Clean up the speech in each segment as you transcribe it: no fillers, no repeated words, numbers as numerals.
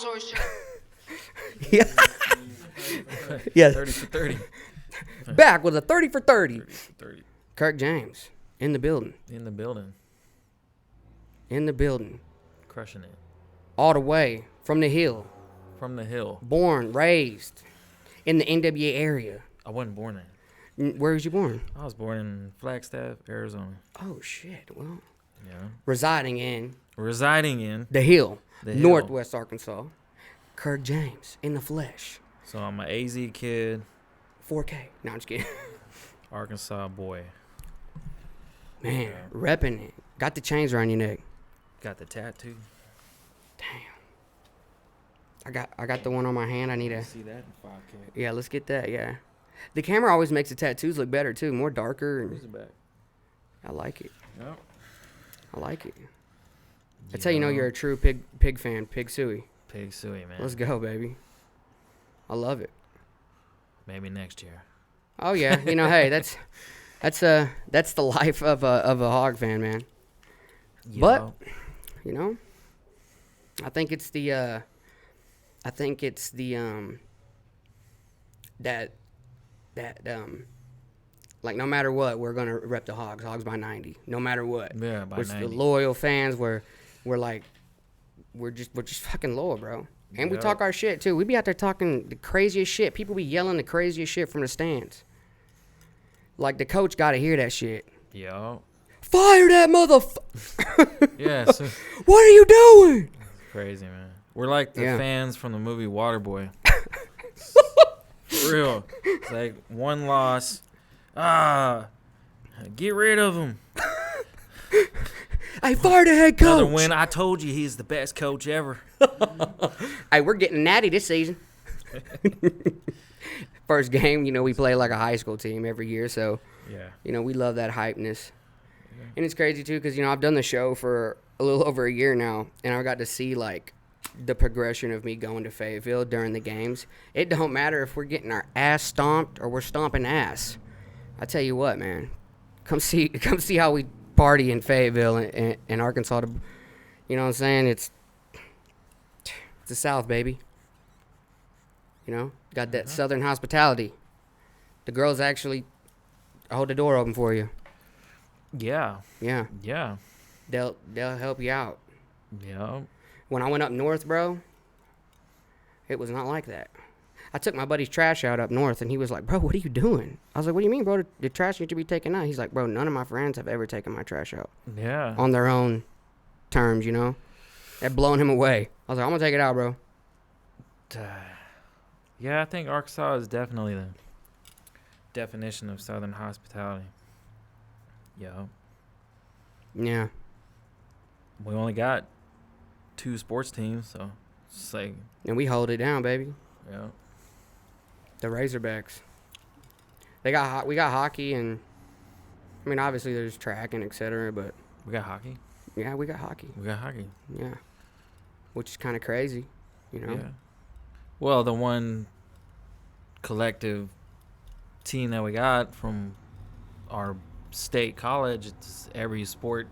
source. Yeah. Yes. 30 for 30. Back with a 30 for 30. 30 for 30. Kirk James in the building. In the building. In the building. Crushing it. All the way from the hill. From the hill. Born, raised in the NWA area. I wasn't born there. Where was you born? I was born in Flagstaff, Arizona. Oh, shit. Well, Yeah. residing in Residing in the hill, the hill. Northwest Arkansas. Kirk James in the flesh. So I'm an AZ kid, 4K. No, I'm just kidding. Arkansas boy. Man, Yeah. repping it. Got the chains around your neck. Got the tattoo. Damn. I got the one on my hand. I need to. See that in 5K. Yeah, let's get that. Yeah. The camera always makes the tattoos look better too, more darker. Where's And it back? I like it. Yep. I like it. That's how you know you're a true pig fan. Pig suey. Pig suey, man. Let's go, baby. I love it. Maybe next year. Oh yeah, you know, hey, that's the life of a hog fan, man. But you know, I think it's the like no matter what, we're gonna rep the Hogs by 90, no matter what. Yeah, by We're 90. the loyal fans. We're just fucking loyal, bro. And we talk our shit too. We be out there talking the craziest shit. People be yelling the craziest shit from the stands. Like the coach got to hear that shit. Yo. Fire that motherfucker! Yes. What are you doing? Crazy, man. We're like the Yeah. fans from the movie Waterboy. For real. It's like one loss. Get rid of him. I fired the head coach. Another win. I told you he's the best coach ever. Hey, we're getting natty this season. First game, you know, we play like a high school team every year, so Yeah. you know we love that hypeness. And it's crazy too, because you know I've done the show for a little over a year now, and I got to see like the progression of me going to Fayetteville during the games. It don't matter if we're getting our ass stomped or we're stomping ass. I tell you what, man, come see how we party in Fayetteville in Arkansas. You know what I'm saying? It's the South, baby. You know, got that Southern hospitality. The girls actually hold the door open for you. Yeah. Yeah, Yeah. they'll help you out. Yeah. When I went up north, bro, it was not like that. I took my buddy's trash out up north, and he was like, bro, what are you doing? I was like, what do you mean, bro? The trash needs to be taken out. He's like, bro, none of my friends have ever taken my trash out Yeah. on their own terms, you know? That blowing him away. I was like, I'm going to take it out, bro. Yeah, I think Arkansas is definitely the definition of Southern hospitality. Yo. Yeah. We only got 2 sports teams, so it's like, And we hold it down, baby. yeah. The Razorbacks. We got hockey, and I mean, obviously there's track and et cetera, but We got hockey. yeah, we got hockey. We got hockey. Yeah. Which is kind of crazy, you know? Yeah. Well, the one collective team that we got from our state college, it's every sport,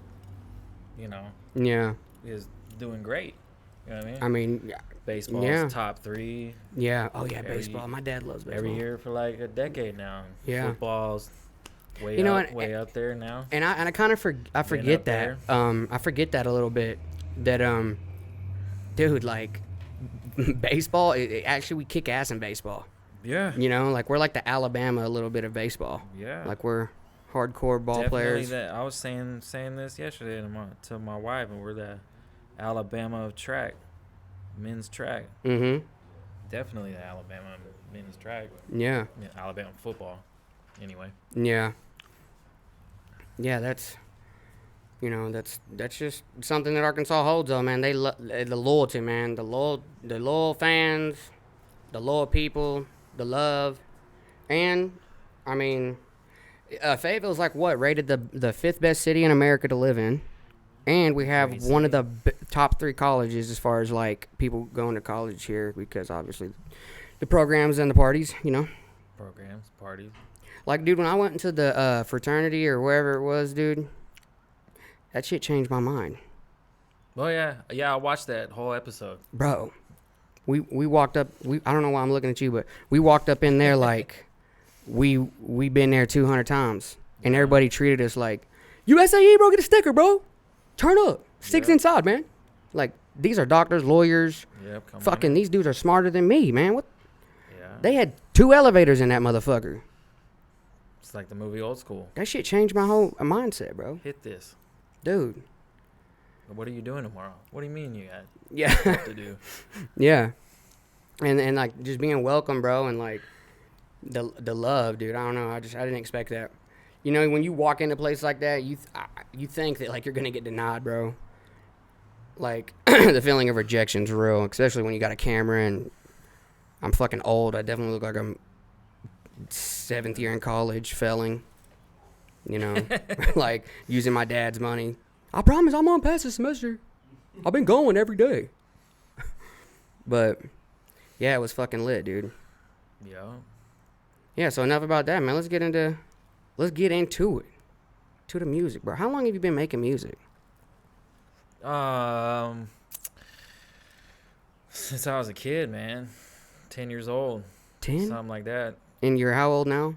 you know, Yeah. is doing great. You know what I mean? I mean, yeah. Baseball's yeah. top 3 Yeah. Oh, yeah, Every- baseball. My dad loves baseball. every year for like a decade now. Yeah. Football's way You know up, what, way up there now. And I kind of forget up that. I forget that a little bit. That dude, like baseball. Actually, we kick ass in baseball. Yeah. You know, like we're like the Alabama a little bit of baseball. Yeah. Like we're hardcore ball Definitely players. that. I was saying this yesterday to my wife, and we're the Alabama of track, men's track. Mm-hmm. Definitely the Alabama men's track. Yeah. Yeah, Alabama football. Anyway. Yeah. Yeah, that's just something that Arkansas holds though, man. They the loyalty, man. The loyal fans, the loyal people, the love, and I mean, Fayetteville's like what rated the 5th best city in America to live in, and we have Crazy. one of the top 3 colleges as far as like people going to college here because obviously the programs and the parties, you know. Programs, parties. Like, dude, when I went into the fraternity or wherever it was, dude, that shit changed my mind. Oh yeah, I watched that whole episode. Bro, we walked up. I don't know why I'm looking at you, but we walked up in there like we been there 200 times, and everybody treated us like USAE, bro. Get a sticker, bro. Turn up. Sticks inside, man. Like these are doctors, lawyers. Yep, come fucking these dudes are smarter than me, man. What? Yeah. They had 2 elevators in that motherfucker. It's like the movie Old School. That shit changed my whole mindset, bro. Hit this. Dude. What are you doing tomorrow? What do you mean you got stuff to do? Yeah. And like just being welcome, bro, and like the love, dude. I don't know. I didn't expect that. You know, when you walk into a place like that, you think that like you're gonna get denied, bro. Like the feeling of rejection's real, especially when you got a camera and I'm fucking old. I definitely look like I'm 7th year in college, failing. You know, like using my dad's money. I promise I'm on past the semester. I've been going every day. But yeah, it was fucking lit, dude. Yeah. Yeah, so enough about that, man. Let's get into it. To the music, bro. How long have you been making music? Since I was a kid, man. 10 years old. 10? Something like that. And you're how old now?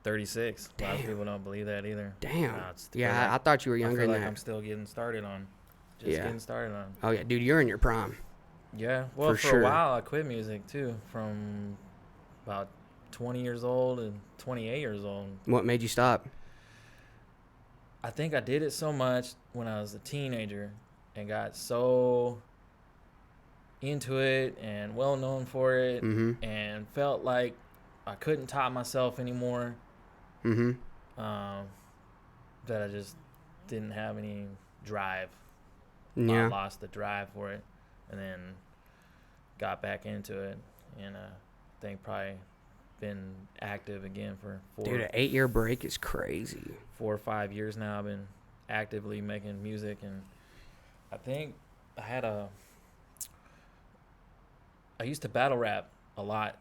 36. Damn. A lot of people don't believe that either. Damn. Nah, I thought you were younger I feel than like that. I'm still getting started on. Getting started on. Oh, yeah, dude, you're in your prime. Yeah. Well, for sure. a while, I quit music, too. From about 20 years old and 28 years old. What made you stop? I think I did it so much when I was a teenager and got so into it and well known for it and felt like I couldn't top myself anymore. That I just didn't have any drive. Yeah. I lost the drive for it and then got back into it and I think probably been active again for Dude, an 8-year break is crazy. 4 or 5 years now. I've been actively making music and I think I used to battle rap a lot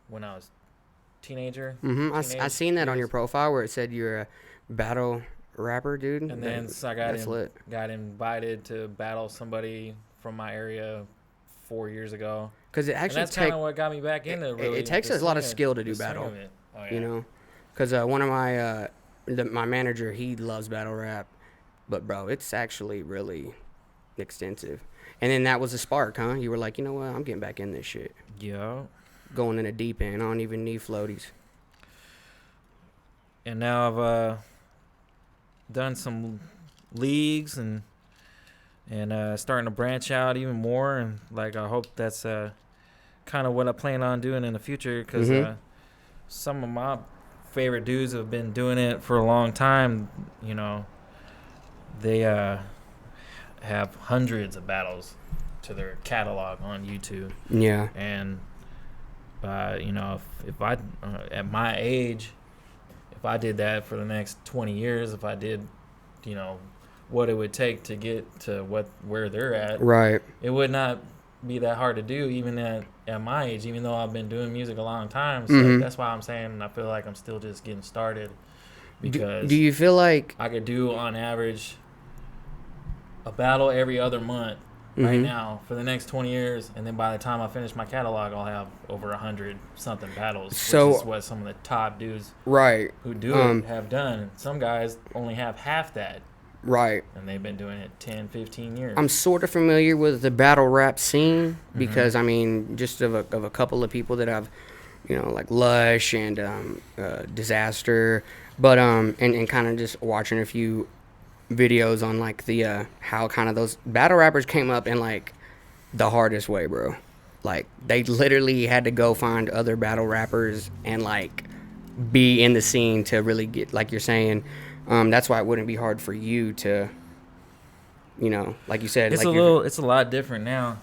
when I was teenager. I seen that on your profile where it said you're a battle rapper, dude. And then so I got invited to battle somebody from my area 4 years ago. Because it actually that's kind of what got me back into really. It takes a lot of skill to do battle. Oh, yeah. You know, because one of my my manager, he loves battle rap, but bro, it's actually really extensive. And then that was a spark, huh? You were like, you know what? I'm getting back in this shit. Yeah. Going in a deep end. I don't even need floaties. And now I've done some leagues and starting to branch out even more. And like I hope that's kind of what I plan on doing in the future because some of my favorite dudes have been doing it for a long time. You know, they have hundreds of battles to their catalog on YouTube. Yeah. And you know, if I at my age, if I did that for the next 20 years, if I did, you know, what it would take to get to where they're at, right, it would not be that hard to do even at my age, even though I've been doing music a long time. So that's why I'm saying I feel like I'm still just getting started because do you feel like I could do on average a battle every other month right now for the next 20 years, and then by the time I finish my catalog, I'll have over 100 something battles. So which is what some of the top dudes who do it have done. Some guys only have half that. Right. And they've been doing it 10, 15 years. I'm sort of familiar with the battle rap scene because, I mean, just of a couple of people that I've, you know, like Lush and Disaster, but and kind of just watching a few videos on like the how kind of those battle rappers came up in like the hardest way, bro. Like they literally had to go find other battle rappers and like be in the scene to really get, like you're saying. That's why it wouldn't be hard for you to, you know, like you said. It's like it's a lot different now.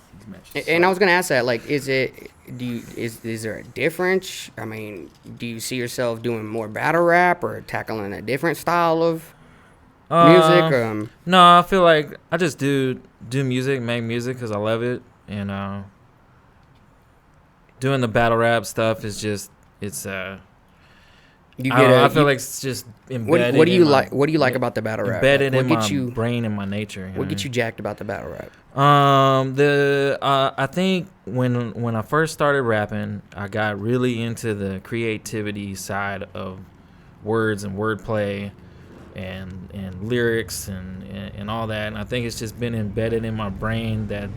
And I was gonna ask that, like, is there a difference? I mean, do you see yourself doing more battle rap or tackling a different style of music? No, I feel like I just do music, make music because I love it, and doing the battle rap stuff is just I feel like it's just embedded. What do you like? What do you like about the battle rap? Embedded like, in my brain and my nature. What gets you jacked about the battle rap? I think when I first started rapping, I got really into the creativity side of words and wordplay and lyrics and all that. And I think it's just been embedded in my brain that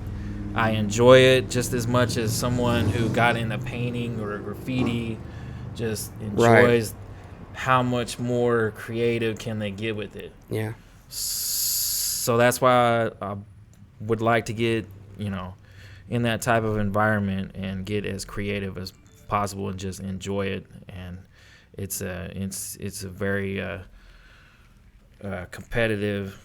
I enjoy it just as much as someone who got into painting or graffiti just enjoys how much more creative can they get with it. Yeah. So that's why I would like to get, in that type of environment and get as creative as possible and just enjoy it. And it's a very competitive.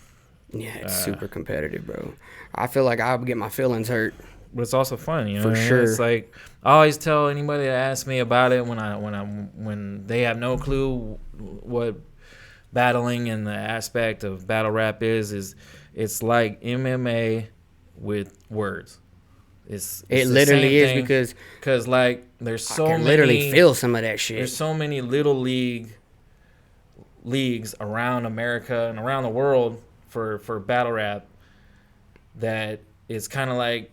Yeah, it's super competitive, bro. I feel like I would get my feelings hurt. But it's also fun, For sure. It's like I always tell anybody that asks me about it when they have no clue what battling and the aspect of battle rap is it's like MMA with words. It's it literally is because like there's so many. I can literally feel some of that shit. There's so many little leagues around America and around the world for battle rap that it's kind of like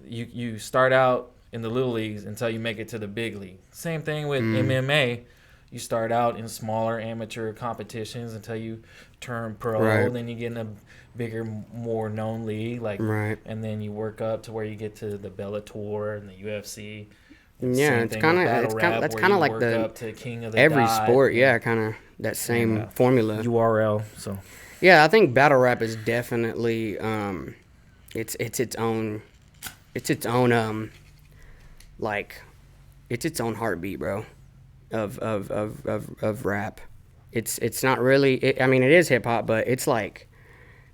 you start out in the little leagues until you make it to the big league. Same thing with MMA. You start out in smaller amateur competitions until you turn pro. Right. Then you get in a bigger, more known league, and then you work up to where you get to the Bellator and the UFC. Yeah, it's kind of like the king of the every dot. sport. Yeah, kind of that same formula. URL. So yeah, I think battle rap is definitely it's its own heartbeat, bro. Of rap. It's not really. I mean, it is hip hop, but it's like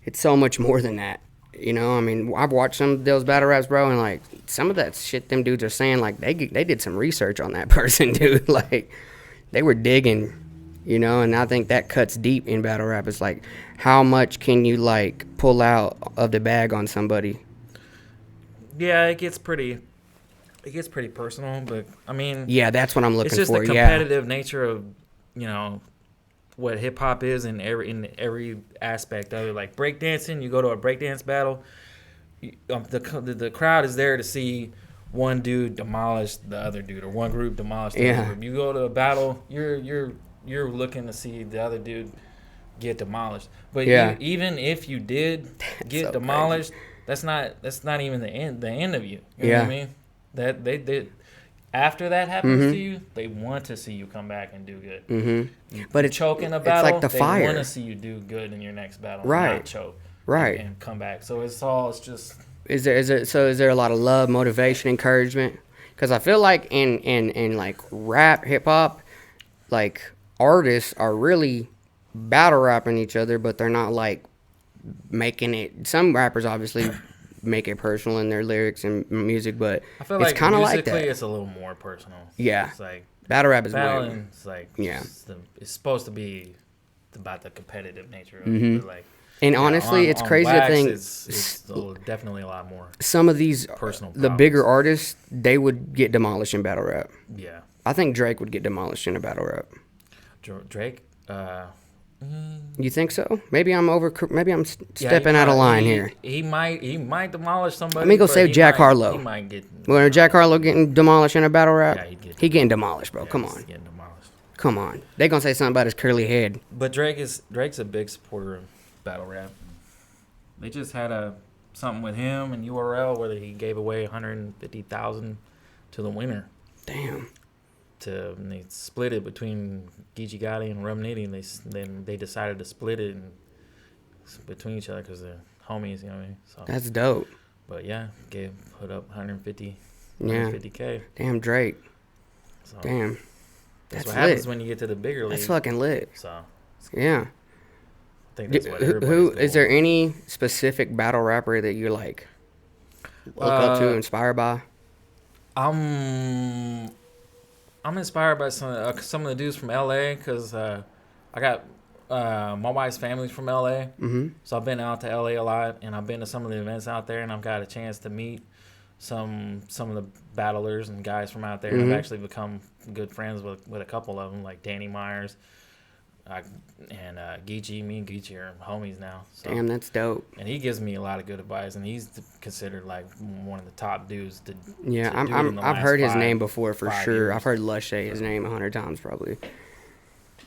it's so much more than that. I mean, I've watched some of those battle raps, bro, and like some of that shit them dudes are saying, like they did some research on that person, dude. Like they were digging, and I think that cuts deep in battle rap. It's like how much can you like pull out of the bag on somebody? Yeah, it gets pretty personal, but I mean, yeah, that's what I'm looking for. It's just the competitive nature of what hip hop is in every aspect of it. Like breakdancing, you go to a breakdance battle, the crowd is there to see one dude demolish the other dude or one group demolish the other group. You go to a battle, you're looking to see the other dude get demolished. But even if you did get demolished, that's not even the end of you. You know what I mean? That they after that happens to you, they want to see you come back and do good. Mm-hmm. But it's choking a battle. It's like the fire. They want to see you do good in your next battle. Right. Not choke. Right. And come back. So it's just. Is there a lot of love, motivation, encouragement? Because I feel like in like rap, hip hop, like artists are really battle rapping each other, but they're not like making it. Some rappers obviously make it personal in their lyrics and music, but I feel it's kind of like that. It's a little more personal. Yeah, it's like battle rap is battling. It's like it's supposed to be about the competitive nature of it. But like, and honestly, it's crazy to think it's definitely a lot more. Some of these personal, the bigger artists, they would get demolished in battle rap. Yeah, I think Drake would get demolished in a battle rap. Drake. You think so? Maybe I'm stepping out of line here. He might demolish somebody. Let me go save Jack Harlow. He might get. When Jack Harlow getting demolished in a battle rap, he getting demolished, bro. Come on. He's getting demolished. Come on. They gonna say something about his curly head. But Drake's a big supporter of battle rap. They just had something with him and URL where he gave away $150,000 to the winner. Damn. And they split it between Geechee Gotti and Rum Nitty, and they decided to split it between each other because they're homies, you know what I mean? So that's dope. But yeah, put up 150K. Damn, Drake. So damn. That's what happens when you get to the bigger league. That's fucking lit. So yeah. I think that's what who is there any specific battle rapper that you like look up to, inspired by? I'm inspired by some of the dudes from LA because I got my wife's family's from LA, so I've been out to LA a lot, and I've been to some of the events out there, and I've got a chance to meet some of the battlers and guys from out there. Mhm. I've actually become good friends with a couple of them, like Danny Myers and Geechee. Me and Geechee are homies now. So. Damn, that's dope. And he gives me a lot of good advice, and he's considered like one of the top dudes to. Yeah, to do it in the I've last heard his name before for 5 sure. years. I've heard Lush say his name 100 times probably.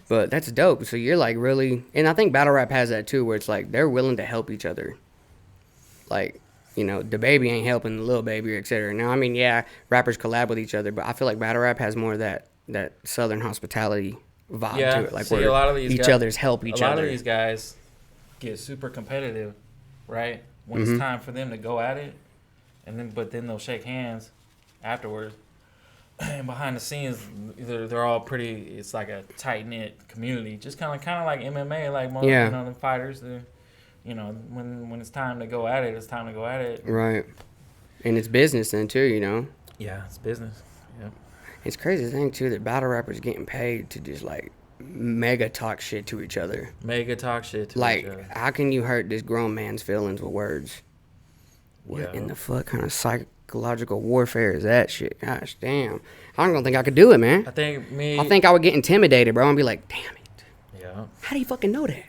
But that's dope. So you're like really, and I think battle rap has that too, where it's like they're willing to help each other. Like, you know, the baby ain't helping the little baby, etc. Now, I mean, yeah, rappers collab with each other, but I feel like battle rap has more of that Southern hospitality vibe to it. Like see, where a lot of these each guys, other's help each a lot other. of these guys get super competitive, right? When Mhm. it's time for them to go at it, but then they'll shake hands afterwards. And behind the scenes, they're all pretty. It's like a tight knit community, just kind of like MMA, like most, Yeah. you know, the fighters. You know, when it's time to go at it, it's time to go at it. Right. And it's business then too, you know. Yeah, it's business. Yeah. It's crazy to think too that battle rappers getting paid to just like mega talk shit to each other. Mega talk shit to each Like, other. how can you hurt this grown man's feelings with words? What Yeah. in the fuck kind of psychological warfare is that shit? Gosh damn. I don't think I could do it, man. I think I think I would get intimidated, bro, and be like, damn it. Yeah. How do you fucking know that?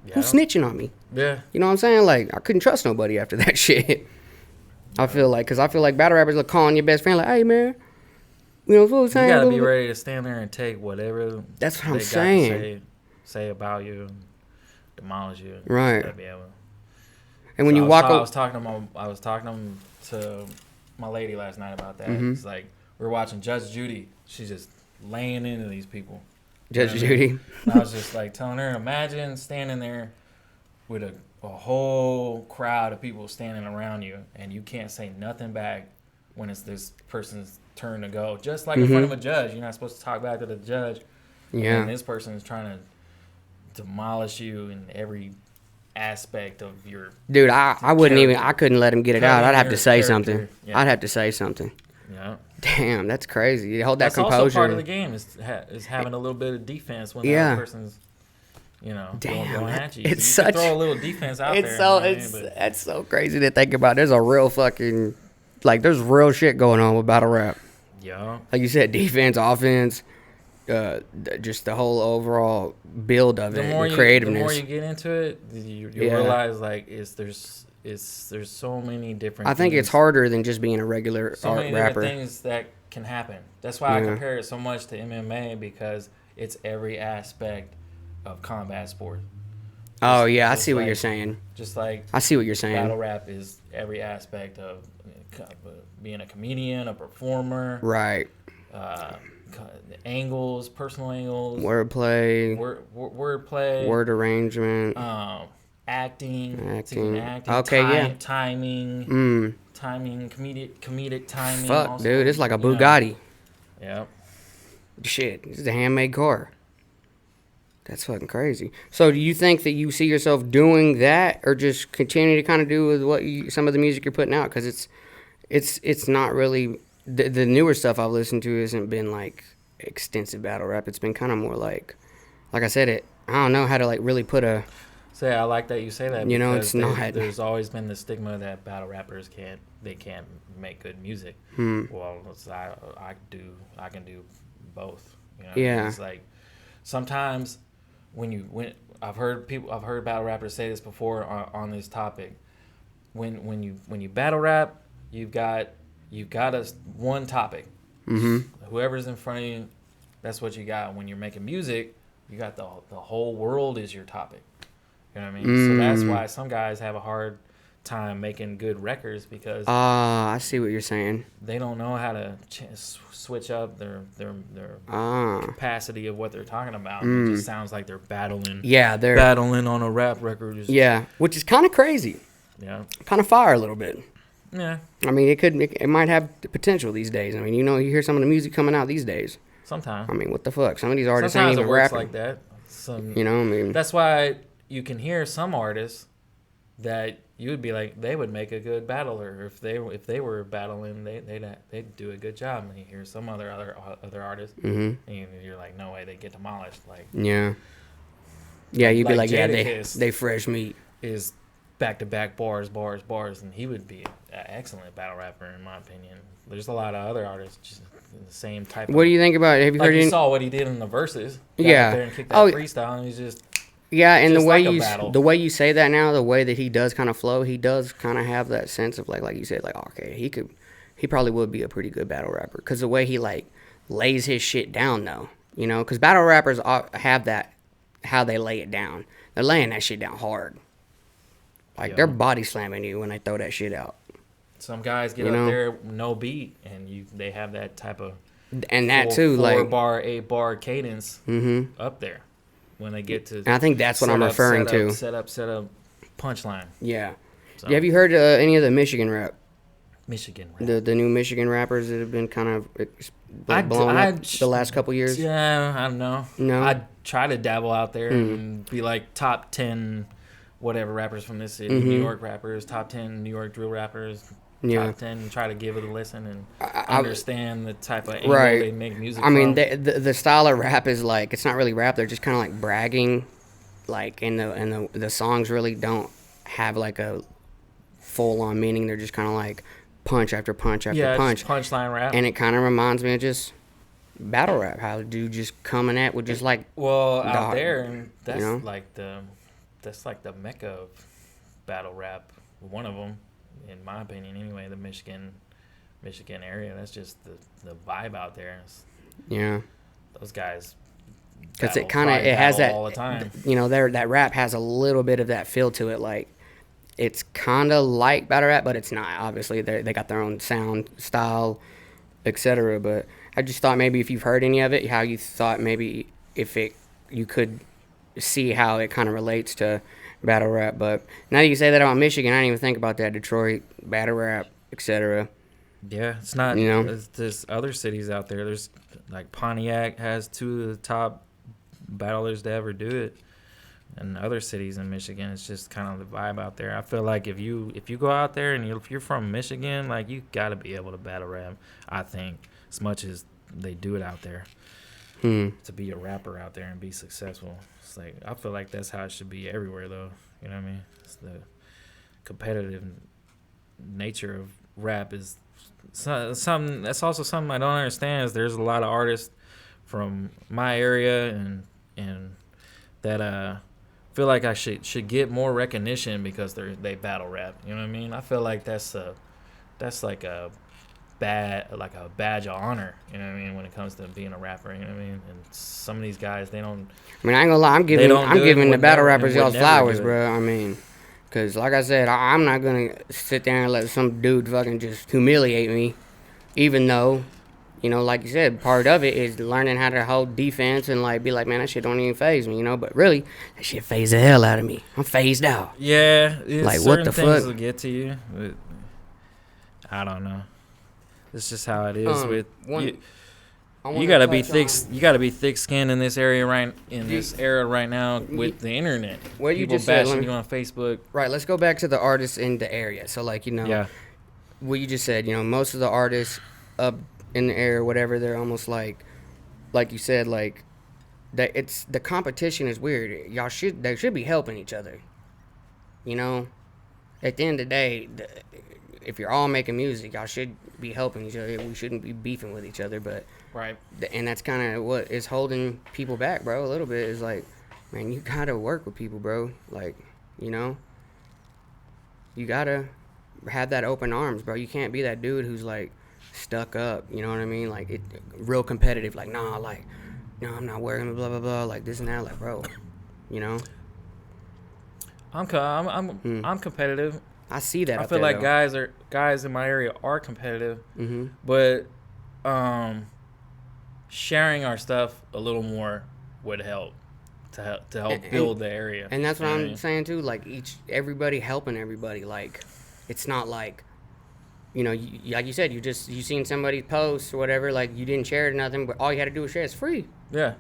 Yeah. Who's snitching on me? Yeah. You know what I'm saying? Like, I couldn't trust nobody after that shit. I feel like, because I feel like battle rappers are calling your best friend, like, hey, man. You know what I'm saying? You gotta be ready to stand there and take whatever. That's what I'm they got to saying. say about you, and demolish you. Right. You gotta be able- And when So you I walk was up. I was talking to my lady last night about that. Mhm. It's like we were watching Judge Judy. She's just laying into these people. Judge You know what I mean? Judy. And I was just like telling her, imagine standing there with a whole crowd of people standing around you, and you can't say nothing back when it's this person's turn to go. Just like in front of a judge, you're not supposed to talk back to the judge. Yeah. And this person is trying to demolish you in every aspect of your. Dude, I wouldn't even, Character. I couldn't let him get it out. I'd have to Your say character. something. Yeah. I'd have to say something. Yeah. Damn, that's crazy. You hold that That's composure. also part of the game is having a little bit of defense when the Yeah. other person's, you know, Damn, going at you. it's So you can such- throw a little defense out It's there. so, you know what I it's mean? But that's so crazy to think about. There's a real fucking, like, there's real shit going on with battle rap. yeah. Like you said, defense, offense, just the whole overall build of The it, more the creativeness. the more you get into it, you Yeah. realize like there's so many different. I think it's things- harder than just being a regular so art many rapper. different things that can happen. That's why I Yeah. compare it so much to MMA because it's every aspect of combat sport. Oh yeah, I just see what like- you're saying. Just like I see what you're battle saying. rap is every aspect of being a comedian, a performer, Right. angles, personal angles, Wordplay, wordplay, word arrangement. acting, Acting. acting, Okay, yeah. timing, comedic timing. Fuck, also, dude, it's like a you know. Bugatti. Yep. Shit, this is a handmade car. That's fucking crazy. So, do you think that you see yourself doing that, or just continue to kind of do with what some of the music you're putting out? Because it's not really the newer stuff I've listened to hasn't been like extensive battle rap. It's been kind of more like I said, I don't know how to like really put a. So I like that you say that. You know, because it's not. There's always been the stigma that battle rappers can't make good music. Well, I can do both. You know? Yeah. It's like sometimes when I've heard battle rappers say this before on this topic. When you battle rap, you've got one topic. Mm-hmm. Whoever's in front of you, that's what you got. When you're making music, you got the whole world is your topic. You know what I mean? So that's why some guys have a hard time making good records because I see what you're saying. they don't know how to switch up their capacity of what they're talking about. It just sounds like they're battling. Yeah, they're Battling on a rap record. yeah, which is kind of crazy, Yeah. kind of fire a little bit. Yeah. I mean, it might have the potential these days. I mean, you know, you hear some of the music coming out these days. Sometimes. I mean, what the fuck? Some of these artists Sometimes ain't it even works rapping. like that. You know, I mean, That's why you can hear some artists that you would be like they would make a good battler if they were battling they'd do a good job. And you hear some other artists and you're like no way they get demolished. Like yeah, you'd be like yeah, Jadakiss they fresh meat. is back-to-back bars, and he would be an excellent battle rapper in my opinion. There's a lot of other artists just in the same type. What do you think about it? Have you like heard you saw what he did in the verses? Yeah. Up there and kicked that freestyle, and he's just and just the way you say that now, the way that he does kind of flow, he does kind of have that sense of like you said, like okay, he probably would be a pretty good battle rapper because the way he like lays his shit down though, you know, because battle rappers have that how they lay it down. They're laying that shit down hard. Like they're body slamming you when they throw that shit out. Some guys get up there with no beat, and they have that type of and that too, like 4-bar, 8-bar cadence up there when they get to. And I think that's what I'm referring to. Set up, punchline. Yeah. So. Have you heard any of the Michigan rap? Michigan rap. The new Michigan rappers that have been kind of blown up the last couple years? Yeah, I don't know. No? I try to dabble out there and be like top 10 whatever rappers from this city, New York rappers, top 10 New York drill rappers, top 10, and try to give it a listen and understand the type of angle they make music from. I mean, the style of rap is like, it's not really rap, they're just kind of like bragging, like, and the songs really don't have like a full-on meaning, they're just kind of like punch after punch after punch. Punchline rap. And it kind of reminds me of just battle rap, how the dude just coming at with just like out there, that's like the mecca of battle rap, one of them in my opinion anyway, the Michigan area. That's just the vibe out there. Those guys, because it has that all the time. That rap has a little bit of that feel to it, like it's kind of like battle rap, but it's not. Obviously, they got their own sound, style, etc. But I just thought maybe if you've heard any of it, how you thought maybe you could see how it kind of relates to battle rap. But now that you say that about Michigan, I didn't even think about that. Detroit, battle rap, etc. Yeah, it's not. There's other cities out there. There's like Pontiac has 2 of the top battlers to ever do it. And other cities in Michigan, it's just kind of the vibe out there. I feel like if you go out there and if you're from Michigan, like you got to be able to battle rap. I think as much as they do it out there, to be a rapper out there and be successful. It's like I feel like that's how it should be everywhere, though. You know what I mean? It's the competitive nature of rap is something. That's also something I don't understand. Is there's a lot of artists from my area and that feel like I should get more recognition because they battle rap. You know what I mean? I feel like that's like a badge of honor. You know what I mean? When it comes to being a rapper, you know what I mean? And some of these guys, they don't. I mean, I ain't gonna lie. I'm giving the battle rappers y'all's flowers, bro. I mean, because like I said, I'm not gonna sit there and let some dude fucking just humiliate me, even though. Like you said, part of it is learning how to hold defense and like be like, man, that shit don't even faze me, But really, that shit phase the hell out of me. I'm phased out. Yeah, like what the fuck? Will get to you. But I don't know. It's just how it is with you. You gotta be thick. You gotta be thick-skinned in this area this era right now with the internet. What you People just said, bashing you on Facebook. Right. Let's go back to the artists in the area. So like what you just said. Most of the artists up in the area, whatever, they're almost like you said, like that. It's the competition is weird. They should be helping each other. At the end of the day, if you're all making music, y'all should be helping each other. We shouldn't be beefing with each other. But right, and that's kind of what is holding people back, bro. A little bit is like, man, you gotta work with people, bro. Like, you gotta have that open arms, bro. You can't be that dude who's like stuck up, you know what I mean? Like real competitive, like no, I'm not wearing blah blah blah, like this and that, like bro, I'm competitive. I see that. I feel like guys in my area are competitive, but sharing our stuff a little more would help to help build the area. And that's what I'm saying too. Like everybody helping everybody. Like it's not like. Like you said, you seen somebody post or whatever, like you didn't share it or nothing, but all you had to do was share. It's free. Yeah,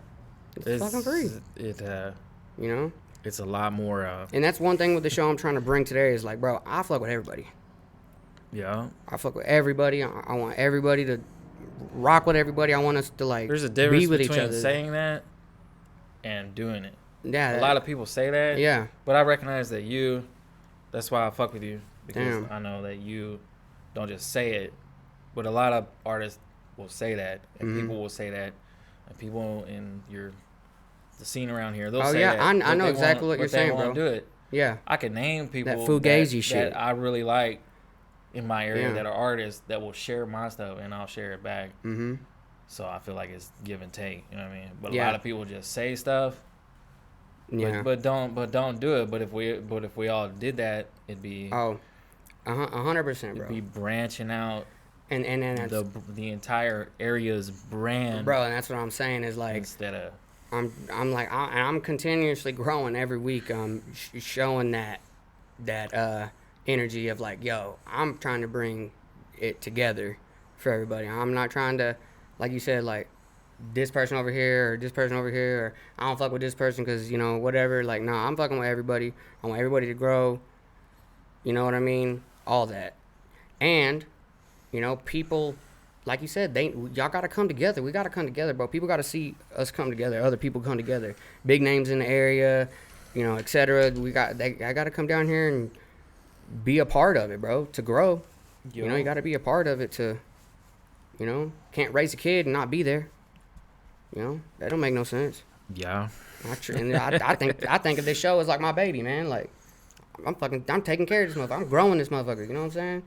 it's fucking free. It's a lot more. And that's one thing with the show I'm trying to bring today is like, bro, I fuck with everybody. Yeah, I fuck with everybody. I want everybody to rock with everybody. I want us to like. There's a difference be with between each other. Saying that and doing it. Yeah, a lot of people say that. Yeah, but I recognize that That's why I fuck with you, because Damn. I know that you don't just say it, but a lot of artists will say that, and people will say that, and people in the scene around here, they'll say that. I know exactly what you're saying, bro. But they won't do it. Yeah. I can name people That fugazi shit that I really like in my area, Yeah. that are artists that will share my stuff, and I'll share it back. Mm-hmm. So I feel like it's give and take. You know what I mean? But a Yeah. lot of people just say stuff. Yeah. But don't do it. But if we all did that, it'd be 100%, bro. it'd be branching out And that's, the entire area's brand, bro, and that's what I'm saying is like instead of I'm continuously growing every week. Showing that energy of like, yo, I'm trying to bring it together for everybody. I'm not trying to, like you said, like this person over here or this person over here, or I don't fuck with this person because, you know, whatever. Like, no, I'm fucking with everybody. I want everybody to grow. You know what I mean? All that. And, you know, people, like you said, y'all got to come together. We got to come together, bro. People got to see us come together. Other people come together. Big names in the area, you know, etc. I got to come down here and be a part of it, bro, to grow. You know, you got to be a part of it to, you know, can't raise a kid and not be there. You know, that don't make no sense. yeah. I think of this show as like my baby, man. Like, I'm taking care of this motherfucker. I'm growing this motherfucker. You know what I'm saying?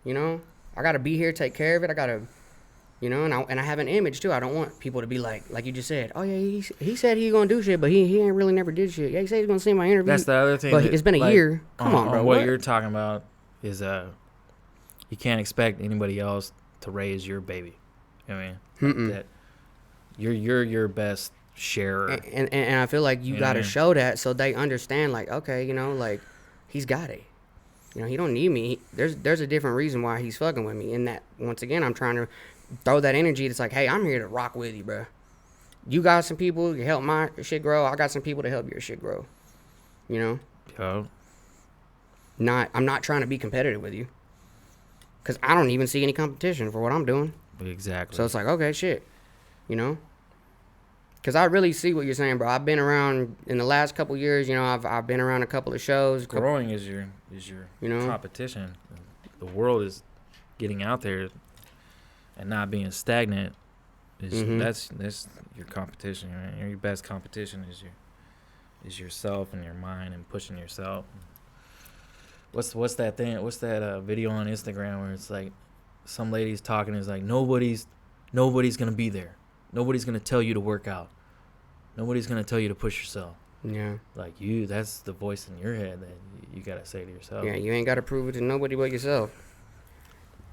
You know, I gotta be here, take care of it. I gotta, you know, and I have an image too. I don't want people to be like you just said. Oh yeah, he said he gonna do shit, but he ain't really never did shit. Yeah, he said he's gonna see my interview. That's the other thing. But it's been a year. Come on, bro. What you're talking about is you can't expect anybody else to raise your baby. You know what I mean? That you're your best sharer. And I feel like you gotta show that so they understand. Like, okay, you know, like he's got it. You know, he don't need me. There's a different reason why he's fucking with me. And that, once again, I'm trying to throw that energy. It's like, hey, I'm here to rock with you, bro. You got some people to help my shit grow. I got some people to help your shit grow. You know? Yo. I'm not trying to be competitive with you. Because I don't even see any competition for what I'm doing. Exactly. So it's like, okay, shit. You know? Because I really see what you're saying, bro. I've been around in the last couple years. You know, I've been around a couple of shows. Growing is your you know, competition. The world is getting out there and not being stagnant. That's your competition. Right? Your best competition is yourself and your mind and pushing yourself. What's that thing? What's that video on Instagram where it's like some lady's talking? It's like nobody's gonna be there. Nobody's gonna tell you to work out. Nobody's gonna tell you to push yourself. Yeah. Like that's the voice in your head that you gotta say to yourself. Yeah, you ain't gotta prove it to nobody but yourself.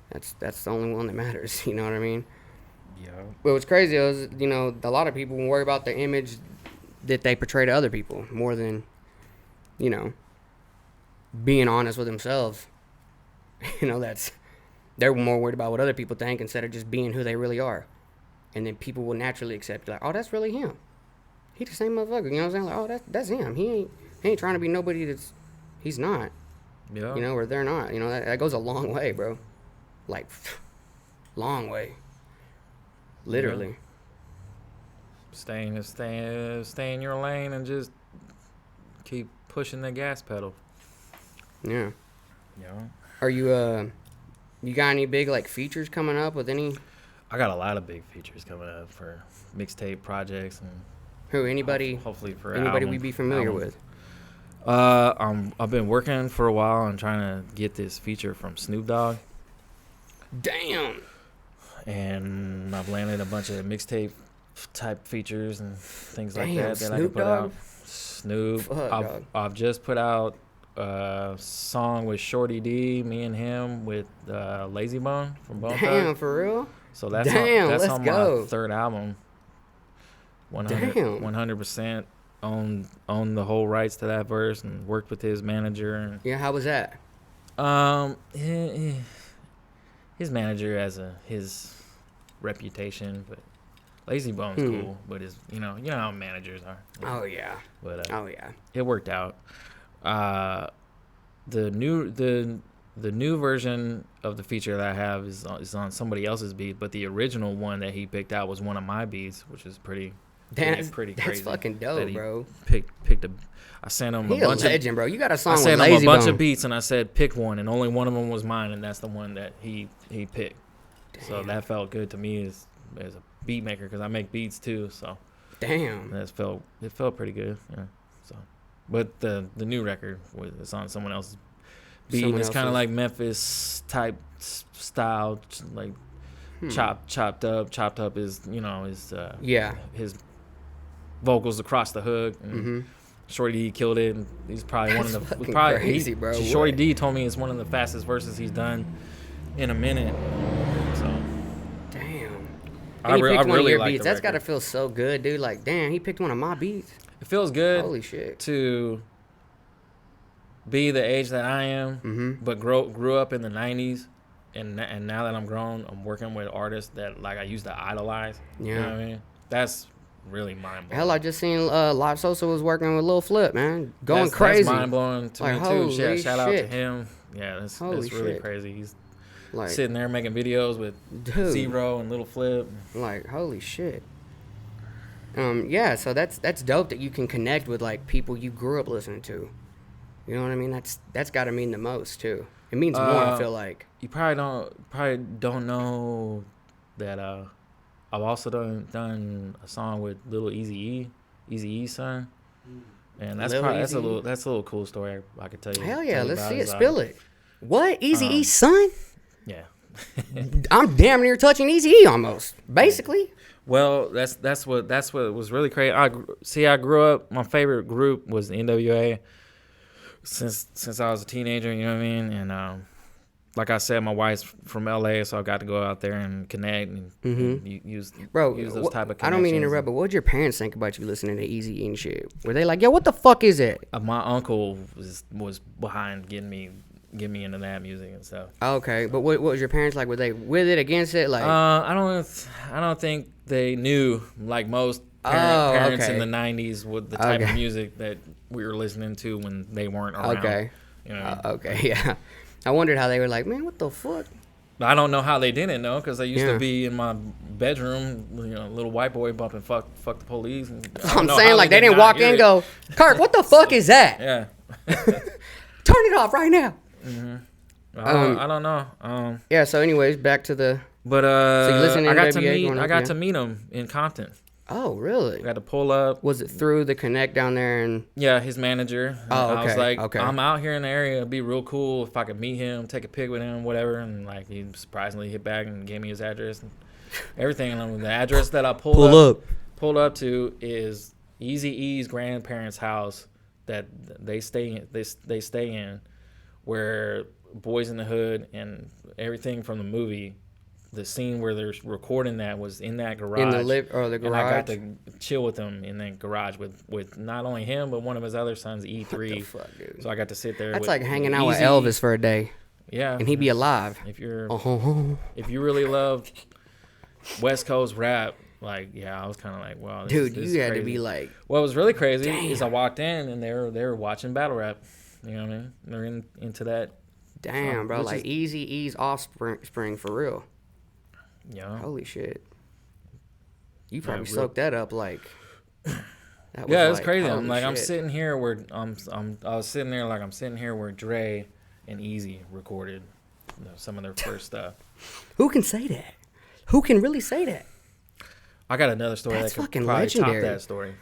That's the only one that matters. You know what I mean? Yeah. But what's crazy is, you know, a lot of people worry about the image that they portray to other people more than, you know, being honest with themselves. You know, they're more worried about what other people think instead of just being who they really are. And then people will naturally accept, like, oh, that's really him. He the same motherfucker. You know what I'm saying? Like, oh, that's him. He ain't trying to be nobody he's not. Yeah. You know, or they're not. You know, that goes a long way, bro. Like, long way. Literally. Yeah. Stay in your lane and just keep pushing the gas pedal. Yeah. Yeah. Are you got any big, like, features coming up with any? I got a lot of big features coming up for mixtape projects and Anybody? Hopefully for anybody we be familiar with. I've been working for a while and trying to get this feature from Snoop Dogg. Damn. And I've landed a bunch of mixtape type features and things like that Snoop I can put Dogg? out. Snoop. Fuck, I've just put out a song with Shorty D, me and him with Lazy Bone from Bone Damn, Thugs. for real? So that's let's on go. my third album. 100% own the whole rights to that verse and worked with his manager. Yeah, how was that? His manager has his reputation, but Lazy Bone's cool. But you know how managers are. Oh yeah. But oh yeah. It worked out. The new version of the feature that I have is on somebody else's beat, but the original one that he picked out was one of my beats, which is pretty pretty crazy. That's fucking dope, bro. Picked a. I sent him He a bunch a legend, bro. You got a song I with sent him Lazy a bunch Bone. of beats, and I said pick one, and only one of them was mine, and that's the one that he picked. Damn. So that felt good to me as a beat maker, because I make beats too. So damn, it felt pretty good. Yeah. So, but the new record it's on someone else's beat. And it's kind of like Memphis type style, like chopped up. Chopped up is his vocals across the hook. And Shorty D killed it. And he's probably one of the crazy, bro. Shorty D told me it's one of the fastest verses he's done in a minute. So damn. I really like beats. That's gotta feel so good, dude. Like, damn, he picked one of my beats. It feels good. Holy shit. To be the age that I am, but grew up in the 90s, and now that I'm grown, I'm working with artists that like I used to idolize. Yeah. You know what I mean? That's really mind blowing. Hell, I just seen Live Sosa was working with Lil Flip, man. Going crazy. That's mind blowing to me too. Shout out to him. Yeah, that's really crazy. He's like sitting there making videos with Zero and Lil Flip. Like, holy shit. Yeah, so that's dope that you can connect with like people you grew up listening to. You know what I mean? That's got to mean the most too. It means more. I feel like you probably don't know that I've also done a song with Little Eazy-E's son, and that's a little cool story I could tell you. Hell yeah, let's see it. Spill it. What, Eazy-E's son? Yeah. I'm damn near touching Eazy-E almost, basically. Well, that's what was really crazy. I grew up. My favorite group was the NWA. Since I was a teenager, you know what I mean? And like I said, my wife's from LA, so I got to go out there and connect and use those type of connections. I don't mean to interrupt, but what did your parents think about you listening to Eazy-E and shit? Were they like, yo, what the fuck is it? My uncle was behind getting me into that music and stuff. Okay, but what was your parents like? Were they with it, against it? Like, I don't think they knew, like most parents in the 90s, with the type of music that we were listening to when they weren't around. Okay. You know? Okay, yeah. I wondered how they were like, man, what the fuck? I don't know how they didn't know, because I used to be in my bedroom, little white boy bumping fuck the police. And I'm saying, like, they didn't walk in and go, Kirk, what the fuck is that? Yeah. Turn it off right now. I don't know. Yeah, so anyways, back to the... But so I got to meet him in Compton. Oh, really? I got to pull up. Was it through the Connect down there? And yeah, his manager. Oh, okay. I was like, I'm out here in the area. It'd be real cool if I could meet him, take a pic with him, whatever. And like, he surprisingly hit back and gave me his address and everything. And the address that I pulled up to is Eazy-E's grandparents' house that they stay in, where Boys in the Hood and everything from the movie. The scene where they're recording that was in that garage. In the garage. And I got to chill with him in that garage with not only him, but one of his other sons, E3. What the fuck, dude? So I got to sit there. That's like hanging out with Elvis for a day. Yeah. And he'd be alive. If you really love West Coast rap, like, yeah, I was kind of like, wow. Dude, this you is had crazy. to be like. What was really crazy is I walked in and they were watching battle rap. You know what I mean? They're into that. Damn, bro. Like Eazy-E's offspring for real. Yeah. Holy shit. You probably soaked that up like. That was it's crazy. I'm like, shit. I'm sitting here where I was sitting there like I'm sitting here where Dre and Eazy recorded some of their first stuff. Who can say that? Who can really say that? I got another story that could probably legendary. top that story.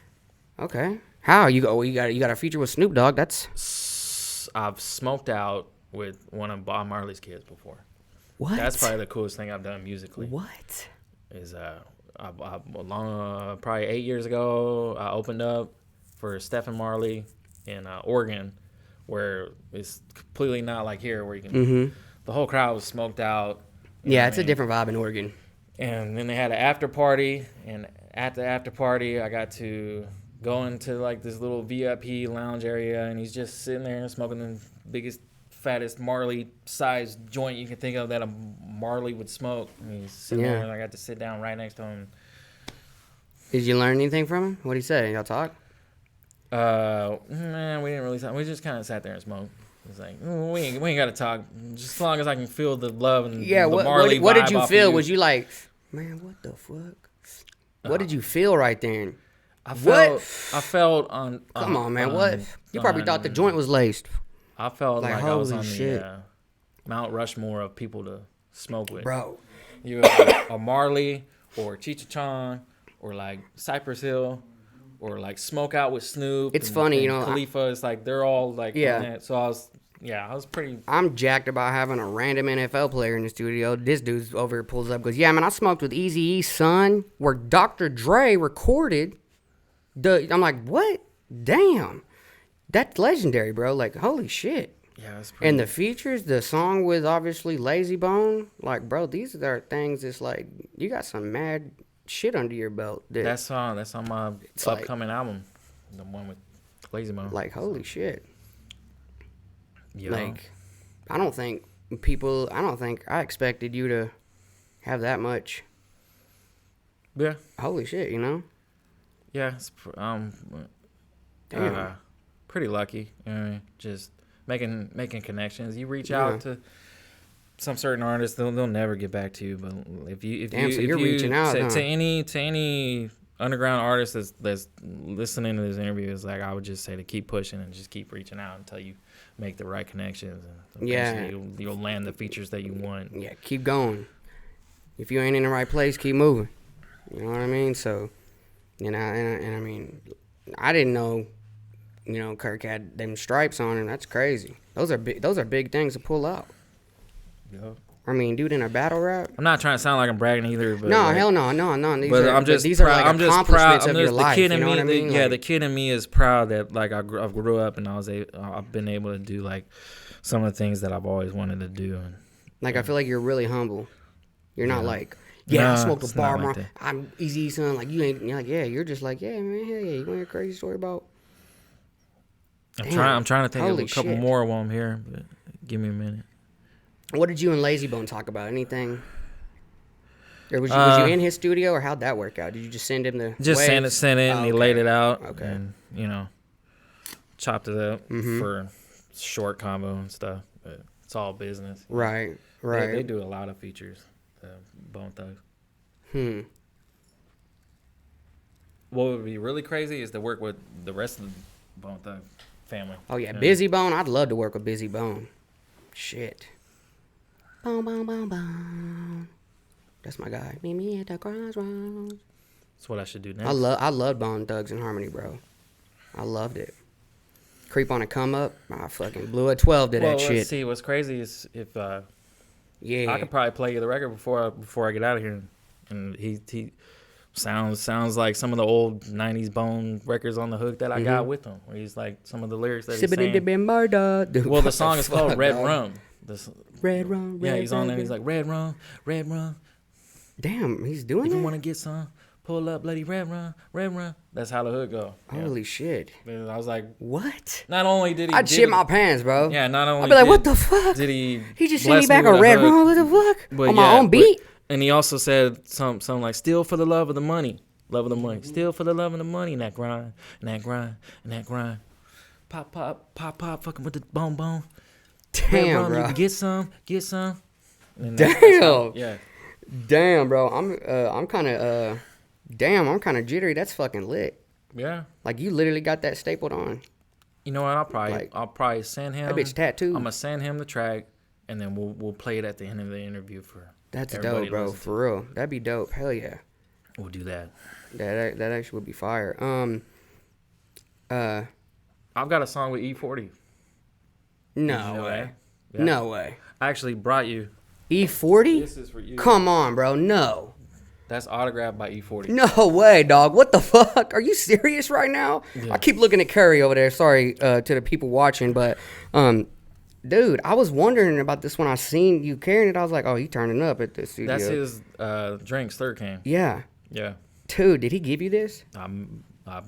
Okay. How you go? You got a feature with Snoop Dogg. That's. I've smoked out with one of Bob Marley's kids before. What? That's probably the coolest thing I've done musically. What? Is probably 8 years ago, I opened up for Stephen Marley in Oregon, where it's completely not like here, where you can. The whole crowd was smoked out. Yeah, it's a different vibe in Oregon. And then they had an after party, and at the after party, I got to go into like this little VIP lounge area, and he's just sitting there smoking the biggest, fattest Marley-sized joint you can think of that a Marley would smoke. And he's sitting there, and I got to sit down right next to him. Did you learn anything from him? What did he say? Y'all talk? Man, we didn't really talk. We just kind of sat there and smoked. It's like, we ain't got to talk. Just as long as I can feel the love and the Marley vibe. What did you feel? Was you like, man, what the fuck? What did you feel right there? I What? felt on. Come on, man. What? You probably thought the joint was laced. I felt Like, like I was holy on shit. the Mount Rushmore of people to smoke with. Bro. You have like a Marley or Cheech or like Cypress Hill or like Smoke Out with Snoop. It's funny, you know, Khalifa. It's like they're all like Yeah. on that. So I was pretty. I'm jacked about having a random NFL player in the studio. This dude's over here pulls up, goes, yeah, man, I smoked with Eazy-E's son, where Dr. Dre recorded I'm like, what? Damn. That's legendary, bro. Like, holy shit. Yeah, that's pretty. And the features, the song with obviously Lazy Bone, like, bro, these are things that's like, you got some mad shit under your belt. That's on my like- upcoming album, the one with Lazy Bone. Like, holy shit. Yeah. Like, I don't think I expected you to have that much. Yeah. Holy shit, you know? Yeah. It's, Damn. pretty lucky. You know what I mean? Just making connections. You reach out to some certain artists, they'll never get back to you. But if you're reaching out, huh? to any underground artist that's listening to this interview, is like, I would just say to keep pushing and just keep reaching out until you make the right connections. And eventually you'll land the features that you want. Yeah, keep going. If you ain't in the right place, keep moving. You know what I mean? So, and I mean, I didn't know, you know, Kirk had them stripes on him. That's crazy. Those are big things to pull out. Yeah. I mean, dude, in a battle rap. I'm not trying to sound like I'm bragging either, but No, like, hell no. These proud. are like I'm just accomplishments proud. of your The life. kid You in know me, what I mean? the kid in me is proud that like I grew up and I've been able to do like some of the things that I've always wanted to do. And like, I feel like you're really humble. You're not like, I Nah, smoked a it's bar, not like bro. that. I'm Easy son. Like, you ain't. You're like, yeah. You're just like, yeah, man. Hell yeah. You want to hear a crazy story about? I'm trying to think of Holy a couple shit. more while I'm here, but give me a minute. What did you and Lazy Bone talk about? Anything? Or was you in his studio, or how'd that work out? Did you just send him the Just waves? sent it, and Oh, he okay. laid it out, Okay. and chopped it up Mm-hmm. for short combo and stuff. But it's all business. Right. They do a lot of features, Bone Thugs. What would be really crazy is to work with the rest of the Bone Thug family. Oh yeah, You know? Busy Bone. I'd love to work with Busy Bone. Shit. Boom, boom, boom, boom. That's my guy. Meet me at the crossroads. That's what I should do next. I love Bone Thugs and Harmony, bro. I loved it. Creep on a come up. I fucking blew a 12 to that shit. Let's see. What's crazy is if Yeah. I could probably play you the record before I get out of here, and he sounds like some of the old '90s Bone records on the hook that I got with him, where he's like some of the lyrics that he's saying. Murder. Dude, Well, the song is called Red dog. Rum. Red Rum. Yeah, Red he's on there. Rum. He's like Red Rum, Red Rum. Damn, he's doing If you it? want to get some, pull up, bloody Red Rum, Red Rum. That's how the hook go. Yeah. Holy shit. And I was like, What? not only did he, I'd shit my pants, bro. yeah, not only I'd be like, did- what the fuck? did he? He just sent bless me back with a Red hook, Rum. What the fuck? but On my yeah, own but- beat? And he also said something like, "Steal for the love of the money, love of the money, steal for the love of the money." And that grind, and that grind, and that grind. Pop, pop, pop, pop, fucking with the bone, bone. Red Damn, rum, bro. you get some, get some. And Damn. yeah. Damn, bro. I'm kind of jittery. That's fucking lit. Yeah. Like, you literally got that stapled on. You know what? I'll Like, probably send him. That bitch tattooed. I'm gonna send him the track, and then we'll play it at the end of the interview for. That's everybody dope, to bro. listen to. For real. That'd be dope. Hell yeah. We'll do that. That actually would be fire. I've got a song with E40. Did you No know way. that? Yeah. No way. I actually brought you. E40? This is for you. Come on, bro. No. That's autographed by E40. No way, dog. What the fuck? Are you serious right now? Yeah. I keep looking at Curry over there. Sorry to the people watching, but dude, I was wondering about this when I seen you carrying it. I was like, oh, he turning up at the studio. That's his drinks, third cane. Yeah. Yeah. Dude, did he give you this? I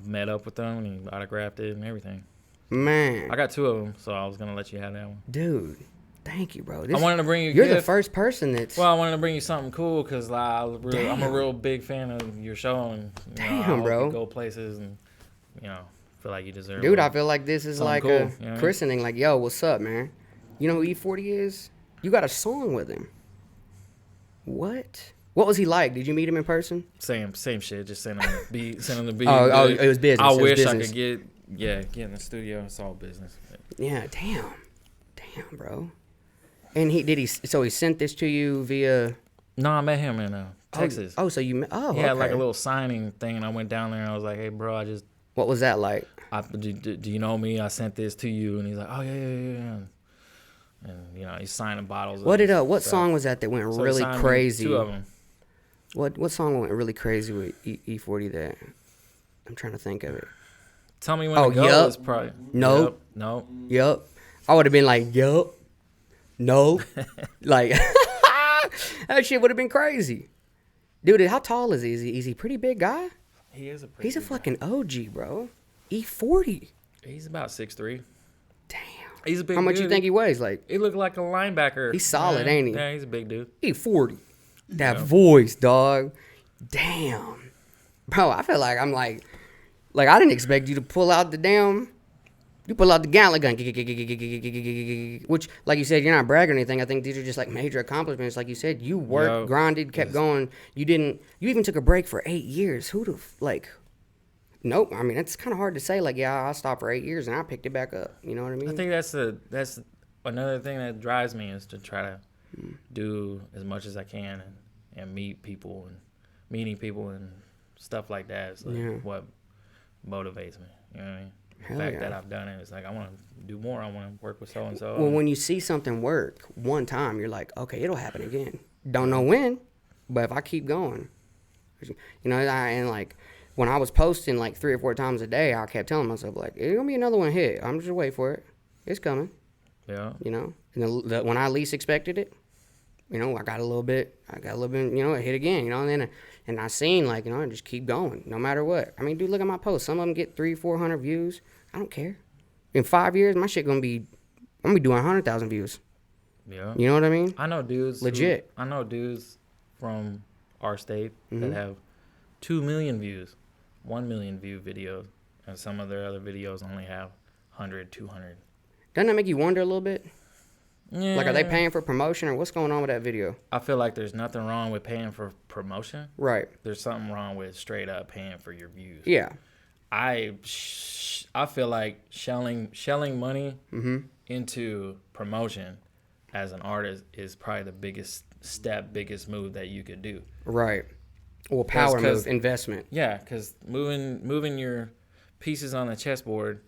met up with him and he autographed it and everything. Man. I got two of them, so I was gonna let you have that one. Dude, thank you, bro. I wanted to bring you. You're gift. the first person that's. Well, I wanted to bring you something cool because I'm a Damn. real big fan of your show and I Damn, hope bro. you go places and feel like you deserve. Dude, one. I feel like this is Something like cool, a you know what I mean? christening. Like, yo, what's up, man? You know who E40 is? You got a song with him. What? What was he like? Did you meet him in person? Same shit. Just send him to be. Oh, it was business. I It was wish business. I could get in the studio. It's all business. Yeah, damn, bro. And so he sent this to you via. No, I met him in Texas. Oh, so you met. Oh, He had like okay. a little signing thing, and I went down there and I was like, "Hey, bro, What was that like? do you know me? I sent this to you." And he's like, "Oh yeah." And he's signing bottles. What song was that went So he really signed me crazy? 2 of them. What song went really crazy with E40 that? I'm trying to think of it. Tell me when to go. Yup. Is probably Nope. No. Yup. I would have been like, yup. No. Like, that shit would have been crazy. Dude, how tall is he? Is he a pretty big guy? He is a pretty. He's a big fucking OG, bro. E40. guy. He's about 6'3". Damn. He's a big. How much dude. you think he weighs? Like, He looked like a linebacker. He's solid, man. ain't he? Yeah, he's a big dude. E40. That Yeah. voice, dog. Damn. Bro, I feel like I'm like I didn't expect you to pull out the damn. You pull out the gauntlet gun, which, like you said, you're not bragging or anything. I think these are just like major accomplishments. Like you said, you worked, grinded, kept going. You even took a break for 8 years. Nope. I mean, it's kind of hard to say. Like, yeah, I stopped for 8 years and I picked it back up. You know what I mean? I think that's another thing that drives me is to try to do as much as I can and meet people and meeting people and stuff like that is like what motivates me. You know what I mean? The fact that I've done it, it's like I want to do more. I want to work with so and so. Well, when you see something work one time, you're like, okay, it'll happen again. Don't know when, but if I keep going, and like when I was posting like 3 or 4 times a day, I kept telling myself like, it's gonna be another one hit. I'm just wait for it. It's coming. Yeah. And when I least expected it, I got a little bit, it hit again, and I seen like, I just keep going no matter what. I mean, dude, look at my posts. Some of them get 300-400 views. I don't care. In 5 years, my shit I'm gonna be doing 100,000 views. Yeah. You know what I mean? I know dudes. Legit. I know dudes from our state that have 2 million views, 1 million view videos, and some of their other videos only have 100, 200. Doesn't that make you wonder a little bit? Yeah. Like, are they paying for promotion or what's going on with that video? I feel like there's nothing wrong with paying for promotion. Right. There's something wrong with straight up paying for your views. Yeah. I feel like shelling money into promotion as an artist is probably the biggest move that you could do. Right. Well, power move, investment. Yeah, because moving your pieces on the chessboard,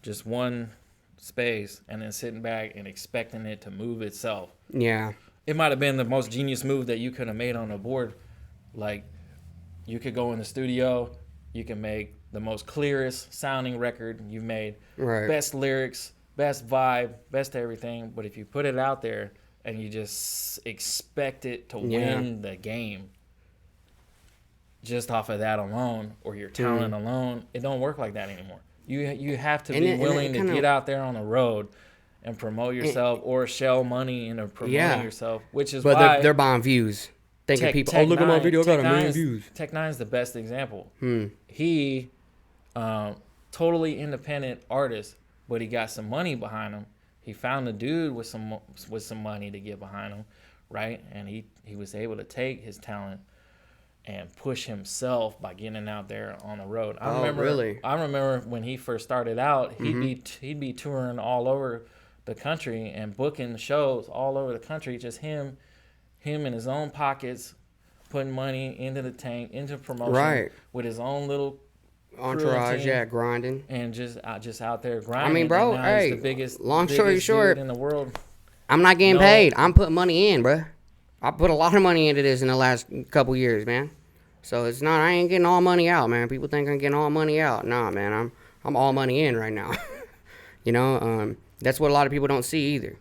just one space, and then sitting back and expecting it to move itself. Yeah. It might have been the most genius move that you could have made on the board. Like, you could go in the studio, you can make the most clearest sounding record you've made. Right. Best lyrics, best vibe, best everything. But if you put it out there and you just expect it to win the game just off of that alone or your talent alone, it don't work like that anymore. You have to be willing to get out there on the road and promote yourself or shell money into promoting yourself, which is why they're buying views. Thinking people, look at my video, I got 1 million views. Tech Nine's the best example. He, totally independent artist, but he got some money behind him. He found a dude with some money to get behind him, right? And he was able to take his talent and push himself by getting out there on the road. I remember when he first started out, he'd be touring all over the country and booking shows all over the country. Just him in his own pockets, putting money into the tank, into promotion, with his own little entourage, grinding, and just out there grinding. I mean, bro, and now he's the biggest, long story short, dude in the world. I'm not getting paid. I'm putting money in, bro. I put a lot of money into this in the last couple years, man. So it's not, I ain't getting all money out, man. People think I'm getting all money out. Nah, man, I'm all money in right now. That's what a lot of people don't see either.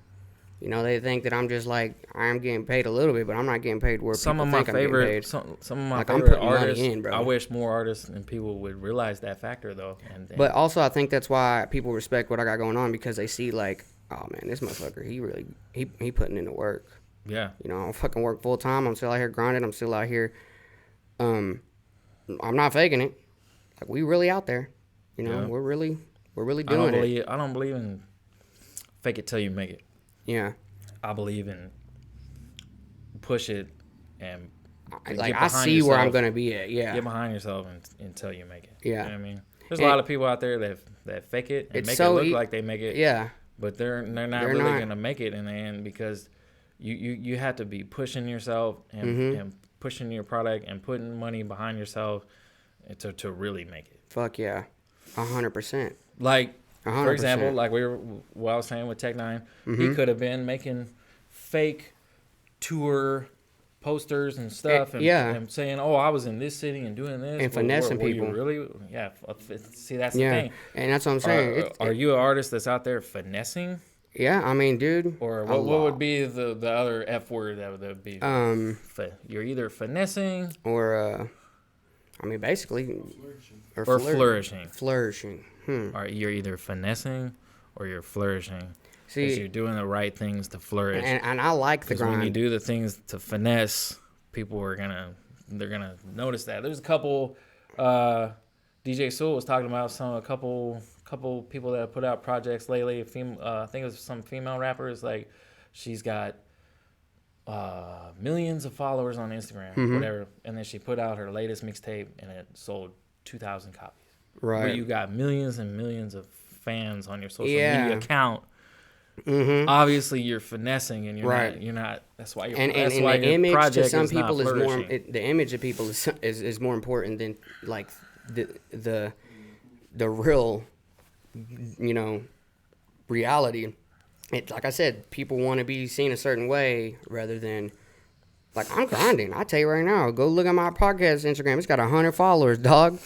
They think that I'm just like, I'm getting paid a little bit, but I'm not getting paid where people think I'm getting paid. Some of my like, favorite I'm putting artists, money in, bro. I wish more artists and people would realize that factor, though. But also, I think that's why people respect what I got going on, because they see, like, oh, man, this motherfucker, he putting in the work. Yeah. I fucking work full time. I'm still out here grinding. I'm still out here. I'm not faking it. Like, we really out there. We're really doing it. I don't believe in fake it till you make it. Yeah. I believe in push it and I see where I'm gonna be at. Yeah. Get behind yourself until you make it. Yeah. You know what I mean? There's a lot of people out there that fake it and make it look like they make it. Yeah. But they're not really gonna make it in the end because you have to be pushing yourself and pushing your product and putting money behind yourself to really make it. Fuck yeah, 100%. Like 100%. for example, like what I was saying with Tech Nine, he could have been making fake tour posters and stuff, and saying, "Oh, I was in this city and doing this," and finessing people. You really? Yeah. See, that's the thing. And that's what I'm saying. Are you an artist that's out there finessing? Yeah, I mean, dude. Or what would be the other F word that would be? You're either finessing or I mean, basically, or flourishing. Flourishing. Or you're either finessing or you're flourishing. See, you're doing the right things to flourish. And I like the grind. When you do the things to finesse, people they're gonna notice that. There's a couple. DJ Sewell was talking about a couple people that have put out projects lately. I think it was some female rappers. Like, she's got millions of followers on Instagram, whatever, and then she put out her latest mixtape, and it sold 2,000 copies. Right. Where you got millions and millions of fans on your social media account. Obviously, you're finessing, and you're not. That's why you're. And why the image to some people is more. The image of people is more important than like the real, reality. It's like I said, people want to be seen a certain way rather than like I'm grinding. I tell you right now, go look at my podcast Instagram. It's got 100 followers, dog.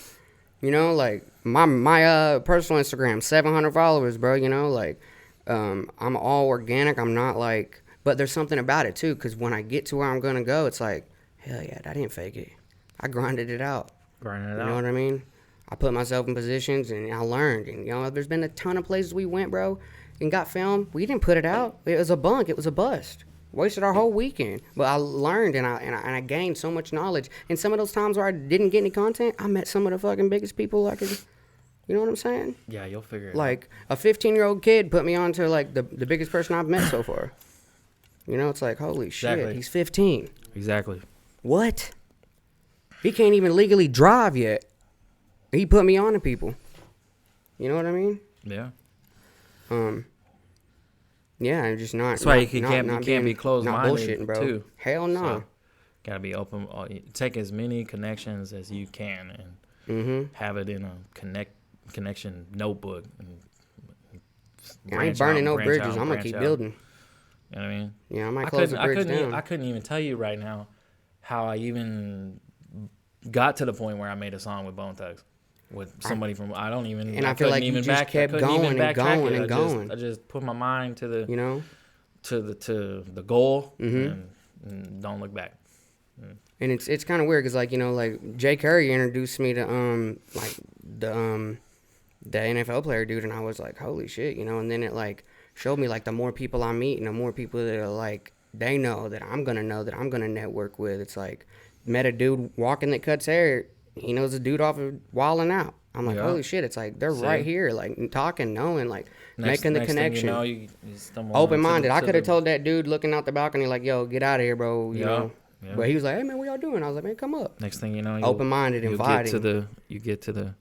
Like my personal Instagram, 700 followers, bro. Like. I'm all organic. I'm not like, but there's something about it too. Cause when I get to where I'm going to go, it's like, hell yeah, I didn't fake it. I grinded it out. You know what I mean? I put myself in positions and I learned, and there's been a ton of places we went, bro, and got filmed. We didn't put it out. It was a bunk. It was a bust. Wasted our whole weekend. But I learned and I gained so much knowledge. And some of those times where I didn't get any content, I met some of the fucking biggest people I could. You know what I'm saying? Yeah, you'll figure it out. Like, a 15-year-old kid put me on to, like, the biggest person I've met so far. It's like, holy shit, he's 15. Exactly. What? He can't even legally drive yet. He put me on to people. You know what I mean? Yeah. Yeah, I'm just not. That's why you can't be closed-minded, not bullshitting, bro. too. Hell no. So, gotta be open. Take as many connections as you can and have it in a connection notebook. And I ain't burning no bridges. I'm gonna keep building. You know what I mean? Yeah, I might close the bridge down. I couldn't even tell you right now how I even got to the point where I made a song with Bone Thugs with somebody from I feel like you just kept going and going and going. I just put my mind to the to the goal and don't look back. And it's kind of weird because like Jay Curry introduced me to the NFL player dude, and I was like, holy shit, and then it like showed me like the more people I meet and the more people that are like they know that I'm gonna network with. It's like met a dude walking that cuts hair. He knows a dude off of Wildin' Out. I'm like, holy shit, it's like they're right here, like talking, knowing, like making the connection. You open minded. I could have told that dude looking out the balcony like, yo, get out of here, bro. You know. Yeah. But he was like, hey man, what y'all doing? I was like, man, come up. Next thing you know, open minded, inviting. You get to the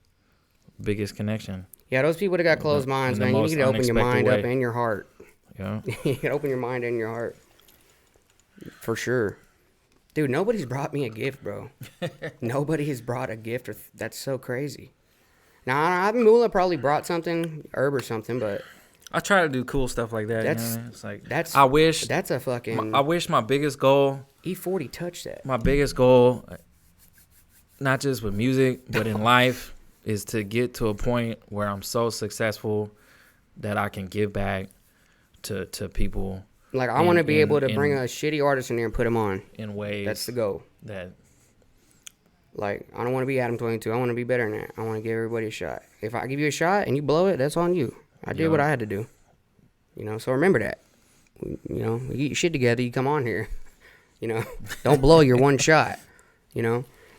biggest connection. Yeah, those people that got closed minds, man, you need to open your mind up and your heart. Yeah. You can open your mind and your heart. For sure. Dude, nobody's brought me a gift, bro. Nobody has brought a gift. That's so crazy. Now, I think Moolah probably brought something, herb or something, but I try to do cool stuff like that. It's like I wish my biggest goal. E40 touched that. My biggest goal, not just with music, but in life, is to get to a point where I'm so successful that I can give back to people. Like, I want to be able to bring a shitty artist in there and put him on. In ways. That's the goal. Like, I don't want to be Adam 22. I want to be better than that. I want to give everybody a shot. If I give you a shot and you blow it, that's on you. I did what I had to do. So remember that. You eat shit together, you come on here. Don't blow your one shot.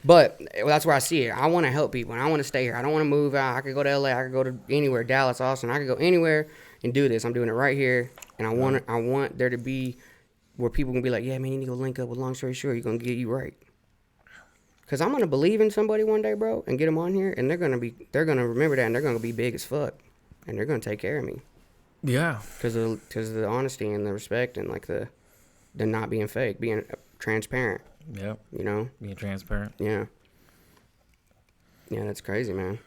But that's where I see it. I want to help people, and I want to stay here. I don't want to move out. I could go to LA. I could go to anywhere, Dallas, Austin. I could go anywhere and do this. I'm doing it right here, and I want there to be where people can be like, yeah, man, you need to go link up with Long Story Short. You're going to get you right. Because I'm gonna believe in somebody one day, bro, and get them on here, and they're gonna remember that, and they're gonna be big as fuck, and they're gonna take care of me. Yeah. Because of the honesty and the respect and like the not being fake, being transparent. Yep. You know. Being transparent. Yeah. Yeah, that's crazy, man.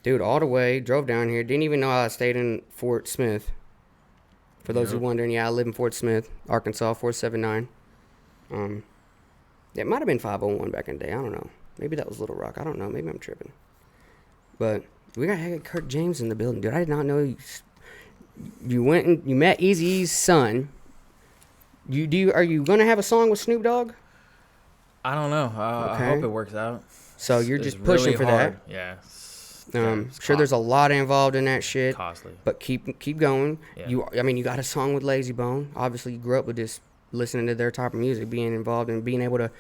Dude, all the way drove down here. Didn't even know I stayed in Fort Smith. For those who wondering, yeah, I live in Fort Smith, Arkansas, 479. It might have been 501 back in the day. I don't know. Maybe that was Little Rock. I don't know. Maybe I'm tripping. But we got Kirk James in the building, dude. I did not know you went and you met Eazy-E's son. Are you gonna have a song with Snoop Dogg? I don't know. I hope it works out. So you're just pushing really for hard. that. Yeah. Sure, there's a lot involved in that shit. Costly. But keep going. Yeah. You got a song with Lazy Bone. Obviously, you grew up with this, listening to their type of music, being involved and being able to,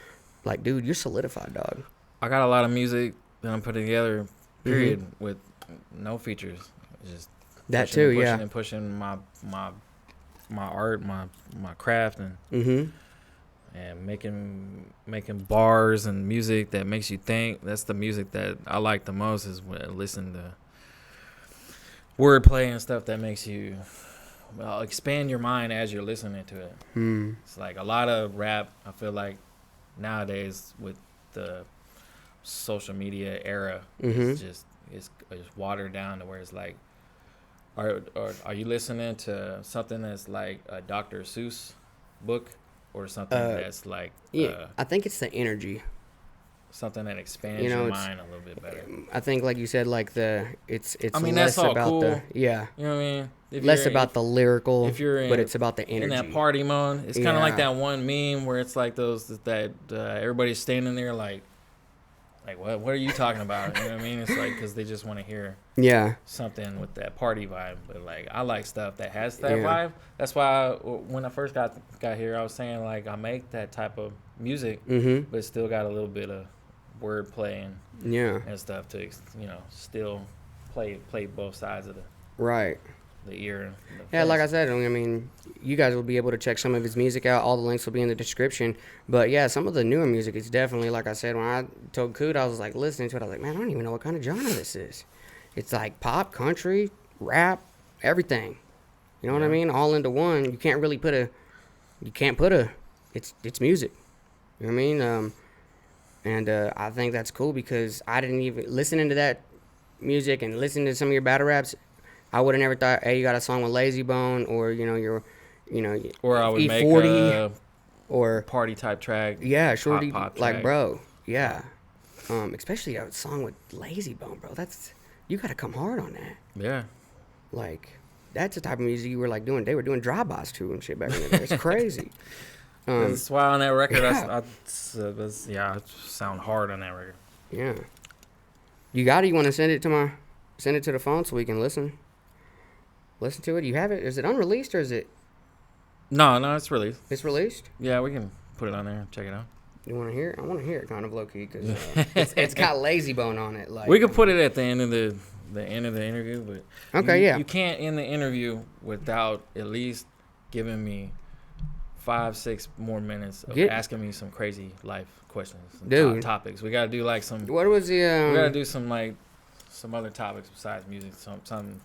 like, dude, you're solidified, dog. I got a lot of music that I'm putting together, period, with no features. Just that too, yeah. And pushing my art, my craft, and and making bars and music that makes you think. That's the music that I like the most, is when I listen to wordplay and stuff that makes you expand your mind as you're listening to it. It's like a lot of rap, I feel like nowadays with the social media era, it's watered down to where it's like, are you listening to something that's like a Dr. Seuss book, or something that's like I think it's the energy, something that expands your mind a little bit better. I think, like you said, like it's I mean, less that's all about cool. you know what I mean? Less about the lyrical, but it's about the energy. In that party mode, it's kind of like that one meme where it's like those that everybody's standing there like what are you talking about? You know what I mean? It's like because they just want to hear something with that party vibe. But like I like stuff that has that vibe. That's why when I first got here, I was saying like I make that type of music, but it's still got a little bit of wordplay and stuff to still play both sides of the ear. Like I said, I mean, you guys will be able to check some of his music out. All the links will be in the description. But yeah, some of the newer music is definitely, like I said, when I told Coot, I was like listening to it, I was like, man, I don't even know what kind of genre this is. It's like pop, country, rap, everything. You know what I mean? All into one. You can't put it's music. You know what I mean? And I think that's cool because I didn't even, listening to that music and listening to some of your battle raps, I would have never thought, hey, you got a song with Lazy Bone, or or I would E40, make a or party type track. Yeah, shorty, pop like track. bro, yeah. Especially a song with Lazy Bone, bro. You got to come hard on that. Yeah. Like that's the type of music you were like doing. They were doing drive-bys to and shit back in the day. It's crazy. That's why on that record, I sound hard on that record. Yeah. You want to send it to the phone so we can listen to it? You have it? Is it unreleased or is it? No, it's released. It's released? Yeah, we can put it on there and check it out. You want to hear it? I want to hear it kind of low key because it's got Lazy Bone on it. Like we could put it at the end of the end of the interview, but you can't end the interview without at least giving me 5-6 more minutes of asking me some crazy life questions, some topics. We gotta do like some. What was the? We gotta do some like some other topics besides music. Some.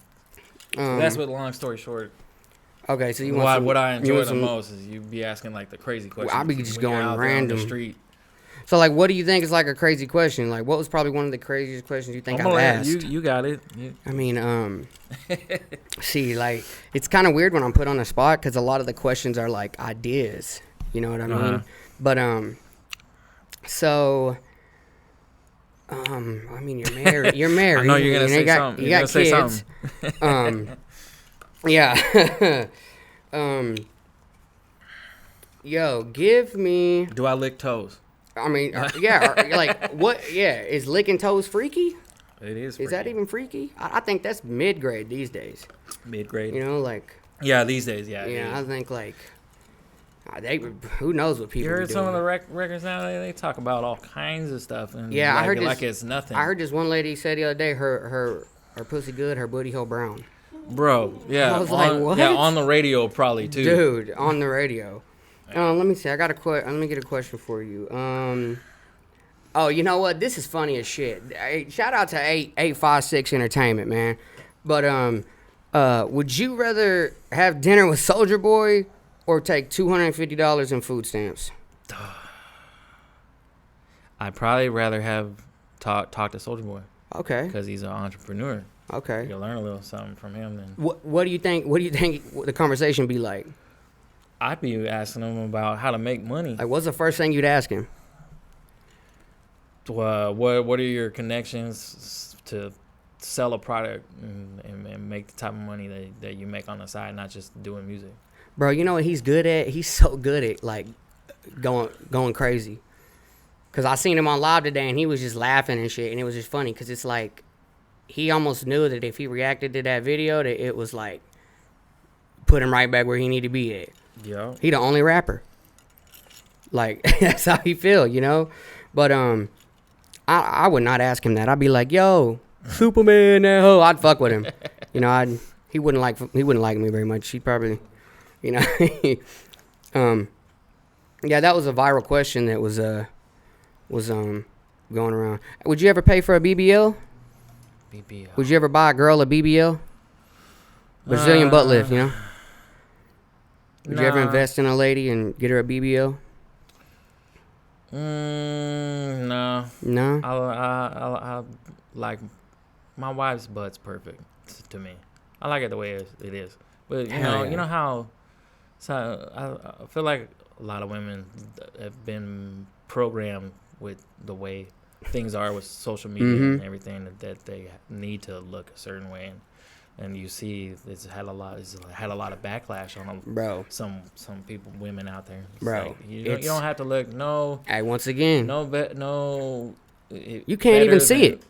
That's what. Long story short. Okay, so what I enjoy the most is you be asking like the crazy questions. I'll be just going random. On the street. So like, what do you think is like a crazy question? Like, what was probably one of the craziest questions you think I've asked? You got it. I mean, see, like, it's kind of weird when I'm put on the spot because a lot of the questions are like ideas. You know what I mean? But so. I mean, you're married. You're married. I know you're gonna say something. You got kids. Yeah. Yo, give me. Do I lick toes? I mean, like what? Yeah, is licking toes freaky? It is. Freaky. Is that even freaky? I think that's mid grade these days. Mid grade. You know, like. Yeah, these days, yeah. Yeah, I think like. Who knows what people. You heard be some doing. of the records now? They talk about all kinds of stuff, and I heard like it's nothing. I heard this one lady say the other day, her pussy good, her booty hole brown. Bro, yeah, I was like, what? Yeah, on the radio probably too. Dude, on the radio. Let me see. Let me get a question for you. Oh, you know what? This is funny as shit. Hey, shout out to 856 Entertainment, man. But would you rather have dinner with Soldier Boy or take $250 in food stamps? I'd probably rather have talk to Soldier Boy Okay. because he's an entrepreneur. Okay. You'll learn a little something from him. Then What do you think? What do you think the conversation be like? I'd be asking him about how to make money. Like, what's the first thing you'd ask him? What are your connections to sell a product and make the type of money that you make on the side, not just doing music? Bro, you know what he's good at? He's so good at like going crazy. Cause I seen him on live today and he was just laughing and shit, and it was just funny because it's like he almost knew that if he reacted to that video, that it was like put him right back where he needed to be at. Yeah. He the only rapper. Like that's how he feel, you know. But I would not ask him that. I'd be like, yo, Superman, that hoe. I'd fuck with him. You know, he wouldn't like me very much. He'd probably, you know, yeah, that was a viral question that was going around. Would you ever pay for a BBL? BBL. Would you ever buy a girl a BBL? Brazilian butt lift, you know? Would you ever invest in a lady and get her a BBL? No. No? I like my wife's butt's perfect to me. I like it the way it is. But you know how I feel like a lot of women have been programmed with the way things are with social media and everything that they need to look a certain way, and you see it's had a lot of backlash on them. Bro. Some people, women out there. It's Bro, like, you don't have to look Hey, once again, you can't even see it.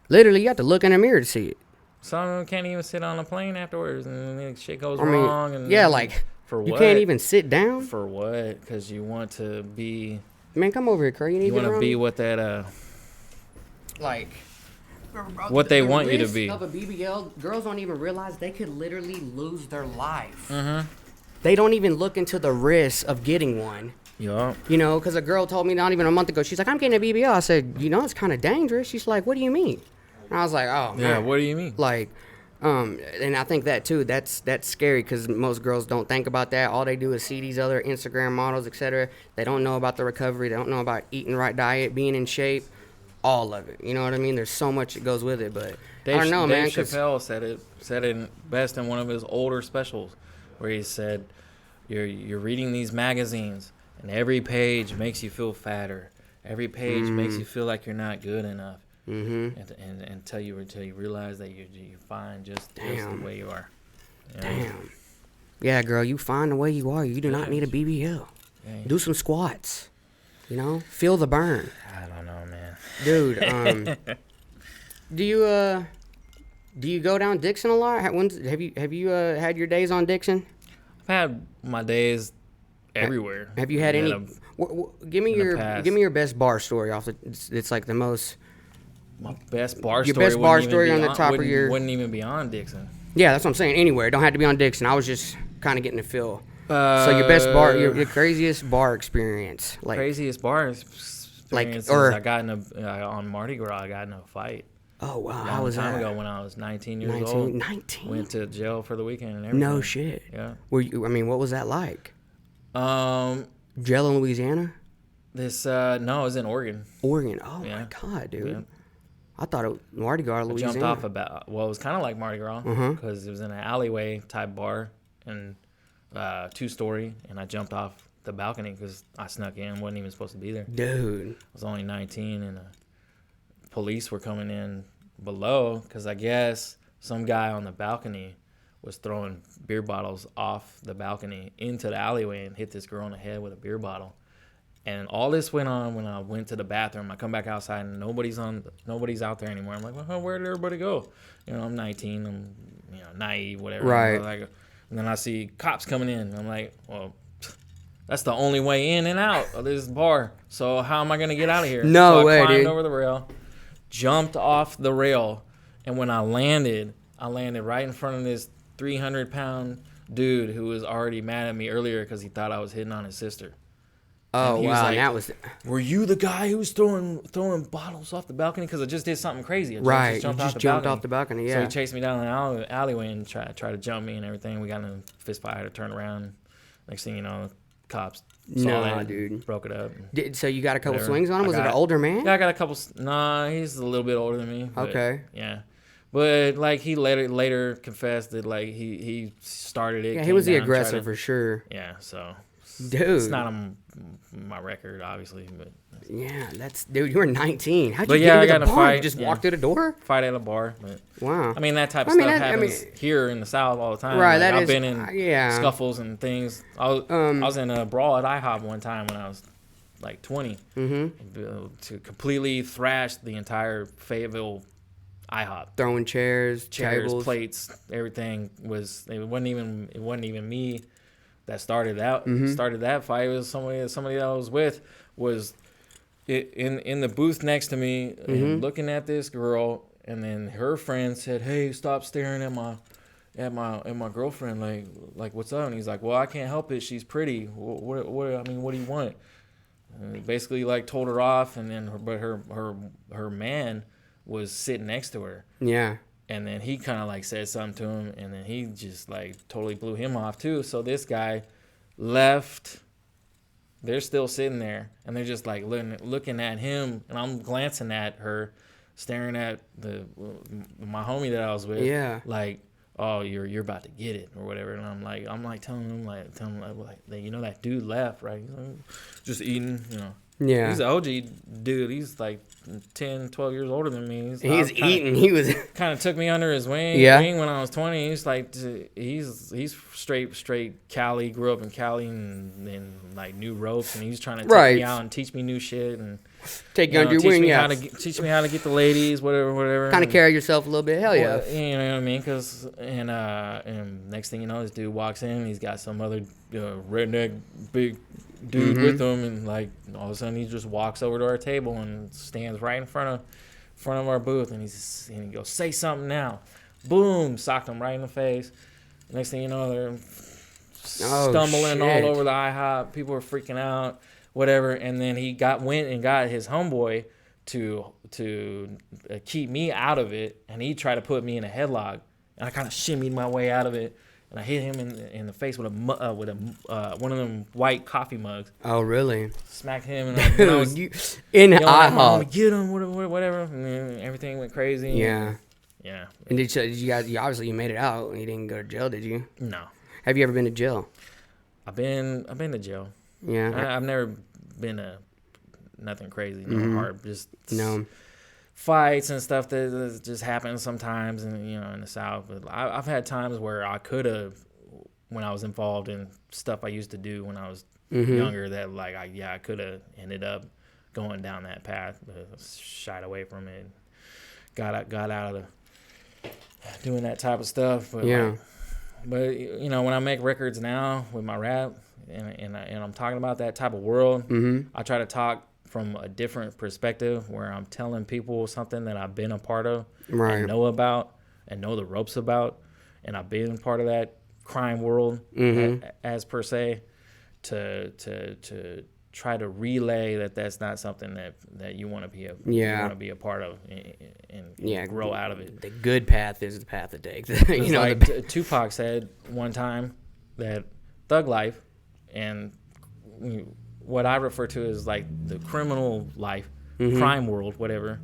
Literally, you have to look in the mirror to see it. Some of them can't even sit on a plane afterwards, and shit goes wrong. And yeah, like for you what? can't even sit down. For what? Because you want to be. Man, come over here, Curry. You want to be what that like. What they want you to be. Of a BBL, girls don't even realize they could literally lose their life. Mm-hmm. They don't even look into the risk of getting one. Yeah. You know, because a girl told me not even a month ago, she's like, I'm getting a BBL. I said, you know, it's kind of dangerous. She's like, what do you mean? And I was like, oh, man. Yeah, what do you mean? Like, and I think that, too, that's scary because most girls don't think about that. All they do is see these other Instagram models, etc. They don't know about the recovery. They don't know about eating right diet, being in shape, all of it. You know what I mean? There's so much that goes with it, but I don't know, man. Dave Chappelle said it best in one of his older specials where he said, you're reading these magazines, and every page makes you feel fatter. Every page makes you feel like you're not good enough. And until you realize that you're fine just the way you are. You know? Damn. Yeah, girl, you fine the way you are. You do not need a BBL. Yeah. Do some squats. You know, feel the burn. I don't know, man. Dude, do you go down Dixon a lot? Have you had your days on Dixon? I've had my days everywhere. Have you had any? Give me your best bar story off. It's like the most. My best bar your story. Your best bar story on the top of your. Wouldn't even be on Dixon. Yeah, that's what I'm saying. Anywhere, it don't have to be on Dixon. I was just kind of getting a feel. So your best bar, your craziest bar experience, like craziest bar experience, or I got in on Mardi Gras. I got in a fight. Oh wow, how was that? Time ago when I was 19 years old. 19. Went to jail for the weekend and everything. No shit. Yeah. What was that like? Jail in Louisiana. No, it was in Oregon. Oregon. Oh my god, dude. Yeah. I thought it was Mardi Gras, Louisiana. I jumped off it was kind of like Mardi Gras because it was in an alleyway type bar and 2-story, and I jumped off the balcony because I snuck in, wasn't even supposed to be there. Dude. I was only 19, and police were coming in below because I guess some guy on the balcony was throwing beer bottles off the balcony into the alleyway and hit this girl in the head with a beer bottle. And all this went on when I went to the bathroom. I come back outside and nobody's out there anymore. I'm like, well, where did everybody go? You know, I'm 19. I'm naive, whatever. Right. And then I see cops coming in. I'm like, well, that's the only way in and out of this bar. So how am I gonna get out of here? No way, I climbed dude. over the rail, jumped off the rail, and when I landed right in front of this 300-pound dude who was already mad at me earlier because he thought I was hitting on his sister. Oh, and he was wow. like, And that was... were you the guy who was throwing bottles off the balcony? Because I just did something crazy. Right. Just jumped, you off, just the jumped balcony. off the balcony, yeah. So he chased me down the alleyway and tried to jump me and everything. We got in a fist fight. I had to turn around. Next thing you know, cops saw that, dude. broke it up. So you got a couple Whatever. swings on him? Was it an older man? Yeah, I got a couple. Nah, he's a little bit older than me. But, Okay. Yeah. But, like, he later confessed that, like, he started it. Yeah, he was the aggressor for sure. Yeah, so. Dude. It's not on my record, obviously, but. Yeah, dude, you were 19. How'd you But get yeah, I into got the in a bar? fight. You just Yeah. walked through the door? Fight at a bar. But, wow. I mean, that type of stuff happens here in the South all the time. Right, like, I've been in scuffles and things. I was in a brawl at IHOP one time when I was like 20 to completely thrash the entire Fayetteville IHOP. Throwing chairs, tables, plates, everything was. It wasn't even me that started that fight. It was somebody that I was with was in the booth next to me and looking at this girl, and then her friend said, "Hey, stop staring at my girlfriend. Like what's up?" And he's like, "Well, I can't help it. She's pretty. What do you want?" And basically, like, told her off, and then her man was sitting next to her. Yeah. And then he kind of, like, said something to him, and then he just, like, totally blew him off too. So this guy left. They're still sitting there, and they're just, like, looking at him, and I'm glancing at her, staring at my homie that I was with. Yeah. Like, oh, you're about to get it or whatever. And I'm like telling him you know, that dude left, right? He's like, just eating, you know. Yeah. He's an OG dude. He's like 10, 12 years older than me. He's eating. He was kind of took me under his wing when I was 20. He's like, he's straight Cali, grew up in Cali and like new ropes, and he's trying to take me out and teach me new shit and take you under your wing. Yeah. Teach me how to get the ladies, whatever. Kind of carry yourself a little bit. Hell yeah. You know what I mean? And next thing you know, this dude walks in. He's got some other redneck big dude with him, and like all of a sudden he just walks over to our table and stands right in front of our booth, and he goes, "Say something now." Boom, socked him right in the face. Next thing you know, they're stumbling all over the IHOP. People are freaking out, whatever. And then he went and got his homeboy to keep me out of it, and he tried to put me in a headlock, and I kind of shimmied my way out of it. And I hit him in the face with one of them white coffee mugs. Oh, really? Smacked him. And IHOP. Get him, whatever. And then everything went crazy. Yeah. Yeah. And did you guys? Obviously, you made it out. You didn't go to jail, did you? No. Have you ever been to jail? I've been to jail. Yeah. I've never been to nothing crazy, hard. Just fights and stuff that just happens sometimes, and in the South. But I've had times where I could have, when I was involved in stuff I used to do when I was younger, that like I could have ended up going down that path, but I shied away from it. Got out of doing that type of stuff. But but when I make records now with my rap, and I'm talking about that type of world, I try to talk from a different perspective, where I'm telling people something that I've been a part of and know about and know the ropes about, and I've been part of that crime world as per se, to try to relay that that's not something that you want to be a part of and grow out of it. The good path is the path to take. Tupac said one time that thug life and what I refer to as like the criminal life, crime world, whatever.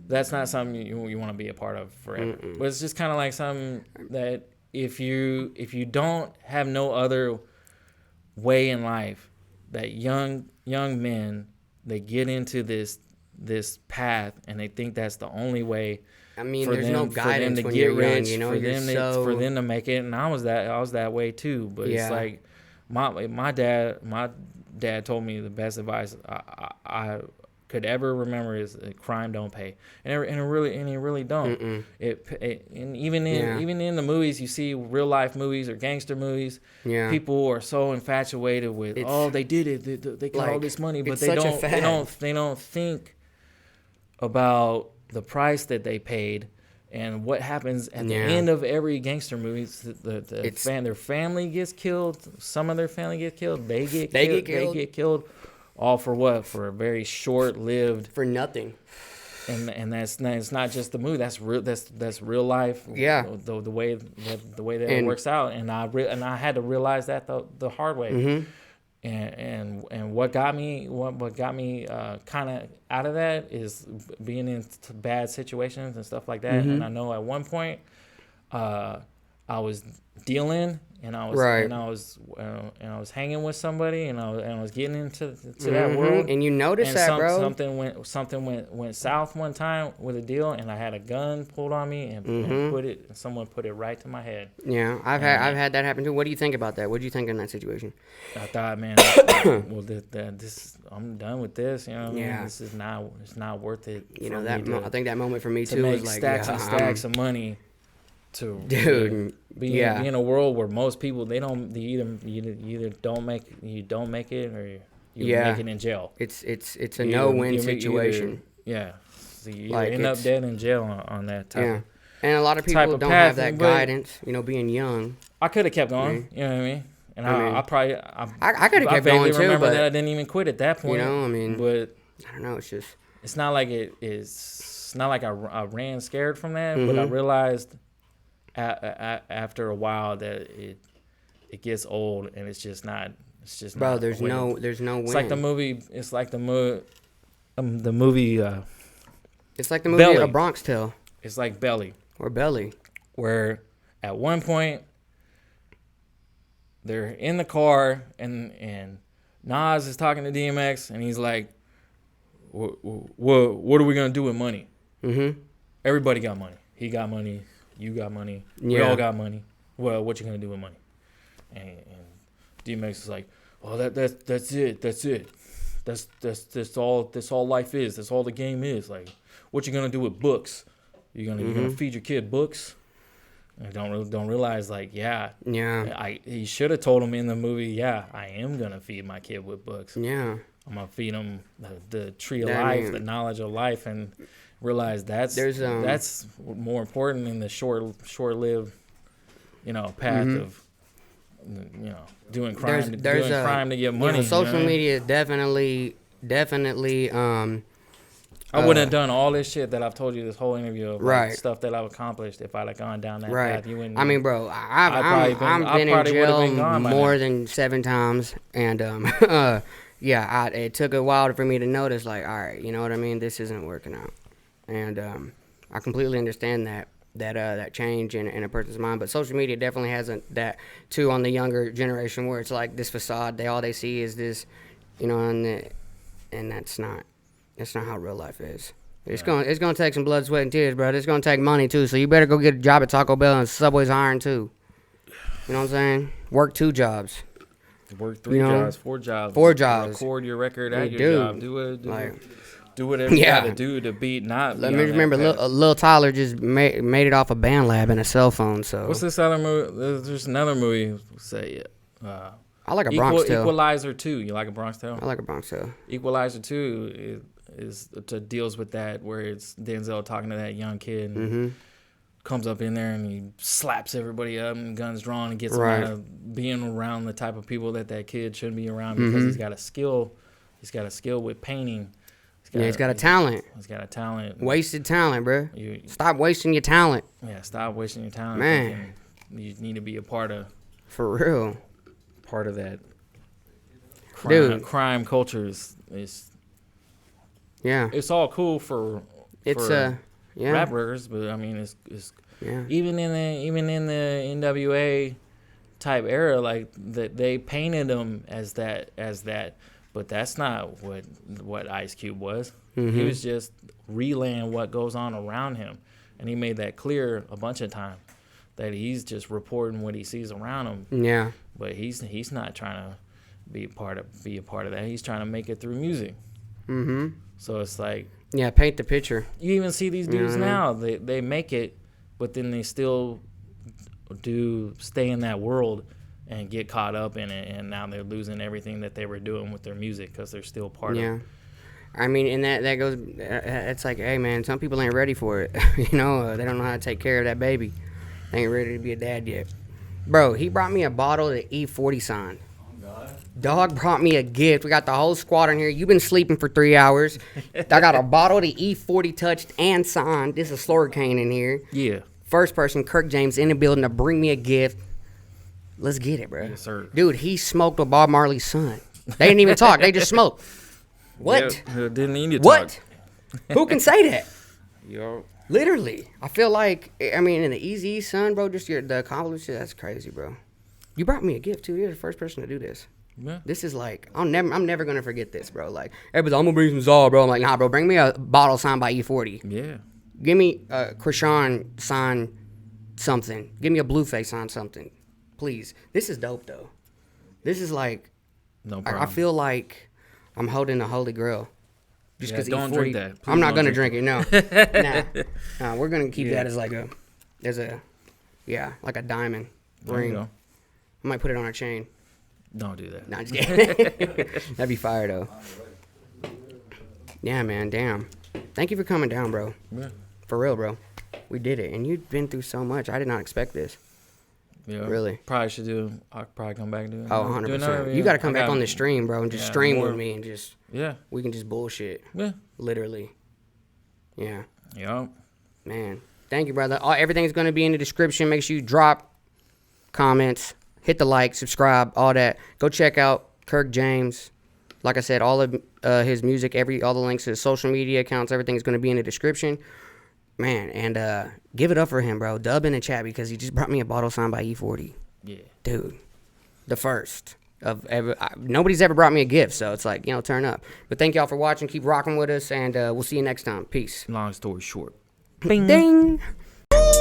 That's not something you want to be a part of forever. But it's just kind of like something that if you don't have no other way in life, that young men, they get into this path and they think that's the only way. I mean, there's no guidance when you're young, for them to make it. And I was that way too. But it's like my dad told me the best advice I could ever remember is crime don't pay, and it really don't. And even in the movies, you see real life movies or gangster movies. Yeah. People are so infatuated with they did it, they got all this money, but they don't think about the price that they paid And what happens at the end of every gangster movie? Their family gets killed. Some of their family get killed. They get killed. All for what? For a very short-lived. For nothing. And it's not just the movie. That's real. That's real life. Yeah. The way that it works out. And I had to realize that the hard way. Mm-hmm. And what got me kind of out of that is being in bad situations and stuff like that. Mm-hmm. And I know at one point I was dealing and I was hanging with somebody and I was getting into that world. And you noticed bro. Something went south one time with a deal, and I had a gun pulled on me and someone put it right to my head. Yeah, I've had that happen too. What do you think about that? What do you think in that situation? I thought, man, I'm done with this. You know what I mean? This is not worth it. You know that I think that moment for me too was like stacks and stacks of money. Dude, be in a world where most people you either don't make it or you make it in jail. It's a no-win situation. So you end up dead in jail on that type. Yeah, and a lot of people don't have that guidance. You know, being young. I could have kept going. You know what I mean? And I could have kept going too. Remember but that I didn't even quit at that point. You know, I mean, but I don't know. It's just. It's not like it's not like I ran scared from that, but I realized. After a while that it gets old and it's just not. Bro, there's no win. It's like the movie. It's like the movie. It's like the movie Belly. A Bronx Tale. It's like Belly. Or Belly. Where at one point they're in the car and Nas is talking to DMX and he's like, "What are we gonna do with money?" Mm-hmm. Everybody got money. He got money. You got money. We all got money. Well, what you gonna do with money? And DMX is like, "Oh, that's it. That's all life is. That's all the game is. Like, what you gonna do with books? You gonna feed your kid books?" And don't realize like, he should have told him in the movie, I am gonna feed my kid with books. Yeah, I'm gonna feed him the tree of life, the knowledge of life, and realize that's more important in the short-lived, path of, doing crime, crime to get money. Social media definitely. I wouldn't have done all this shit that I've told you this whole interview of stuff that I've accomplished if I'd have gone down that path. You wouldn't. I mean, bro, I've been in jail more than 7 times, and it took a while for me to notice, like, all right, you know what I mean? This isn't working out. And I completely understand that change in a person's mind, but social media definitely has that too on the younger generation, where it's like this facade. All they see is this, and that's not how real life is. It's gonna take some blood, sweat, and tears, bro. It's gonna take money too. So you better go get a job at Taco Bell and Subway's hiring too. You know what I'm saying? Work 2 jobs. Work 3 jobs, 4 jobs. 4 jobs. Record your record at your job. Do whatever you gotta do to beat not. Let me remember, Lil Tyler just made it off a band lab and a cell phone. So what's this other movie? There's another movie. Say, I like a Bronx Tale. Equalizer 2. You like a Bronx Tale? I like a Bronx Tale. Equalizer 2 deals with that, where it's Denzel talking to that young kid. And comes up in there and he slaps everybody up and guns drawn and gets him out of being around the type of people that kid shouldn't be around, because he's got a skill. He's got a skill with painting. He's got a talent. He's got a talent. Wasted talent, bro. Stop wasting your talent. Yeah, stop wasting your talent. Man. You need to be a part of. For real. Part of that. Crime culture is. Yeah. It's all cool for rappers, but I mean it's even in the NWA type era, like that they painted them as that. But that's not what Ice Cube was. He was just relaying what goes on around him, and he made that clear a bunch of times that he's just reporting what he sees around him. Yeah. But he's not trying to be a part of that. He's trying to make it through music. So it's like, paint the picture. You even see these dudes now. They make it, but then they still stay in that world and get caught up in it, and now they're losing everything that they were doing with their music because they're still part of it. I mean, and that goes. It's like, hey man, some people ain't ready for it. They don't know how to take care of that baby. They ain't ready to be a dad yet. Bro, he brought me a bottle of the E40 sign. Dog brought me a gift. We got the whole squad in here. You've been sleeping for 3 hours. I got a bottle of the E40 touched and signed. This is Slorcane in here. Yeah. First person, Kirk James, in the building to bring me a gift. Let's get it, bro. Yes, sir. Dude, he smoked with Bob Marley's son. They didn't even talk. They just smoked. What? Yeah, didn't need to What? talk. Who can say that? Yo. Literally. I feel like, I mean, in the Easy son, bro, just the accomplishment, that's crazy, bro. You brought me a gift, too. You're the first person to do this. Yeah. This is like, I'm never going to forget this, bro. Like, everybody's like, I'm going to bring some Zol, bro. I'm like, nah, bro, bring me a bottle signed by E40. Yeah. Give me a Krishan sign something. Give me a Blueface sign something. Please. This is dope, though. This is like, No problem. I feel like I'm holding the Holy Grail. Just because don't E40, drink that. Please I'm not don't going to drink it, no. Nah, we're going to keep that as like a diamond There you ring. go. I might put it on a chain. Don't do that. Nah, just kidding. That'd be fire, though. Yeah, man, damn. Thank you for coming down, bro. Yeah. For real, bro. We did it. And you've been through so much. I did not expect this. Yeah. Really. Probably should do. I'll probably come back and do it. Oh, 100%. You got to come back on the stream, bro, and just stream more. with me and just, Yeah. we can just bullshit. Yeah. Literally. Yeah. Yeah. Man. Thank you, brother. Everything's going to be in the description. Make sure you drop comments, hit the like, subscribe, all that. Go check out Kirk James. Like I said, all of his music, all the links to his social media accounts, everything is going to be in the description. Man, and give it up for him, bro. Dub in the chat because he just brought me a bottle signed by E40. Yeah. Dude, the first of ever. Nobody's ever brought me a gift, so it's like, turn up. But thank y'all for watching. Keep rocking with us, and we'll see you next time. Peace. Long story short. Bing. Ding. Long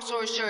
story short.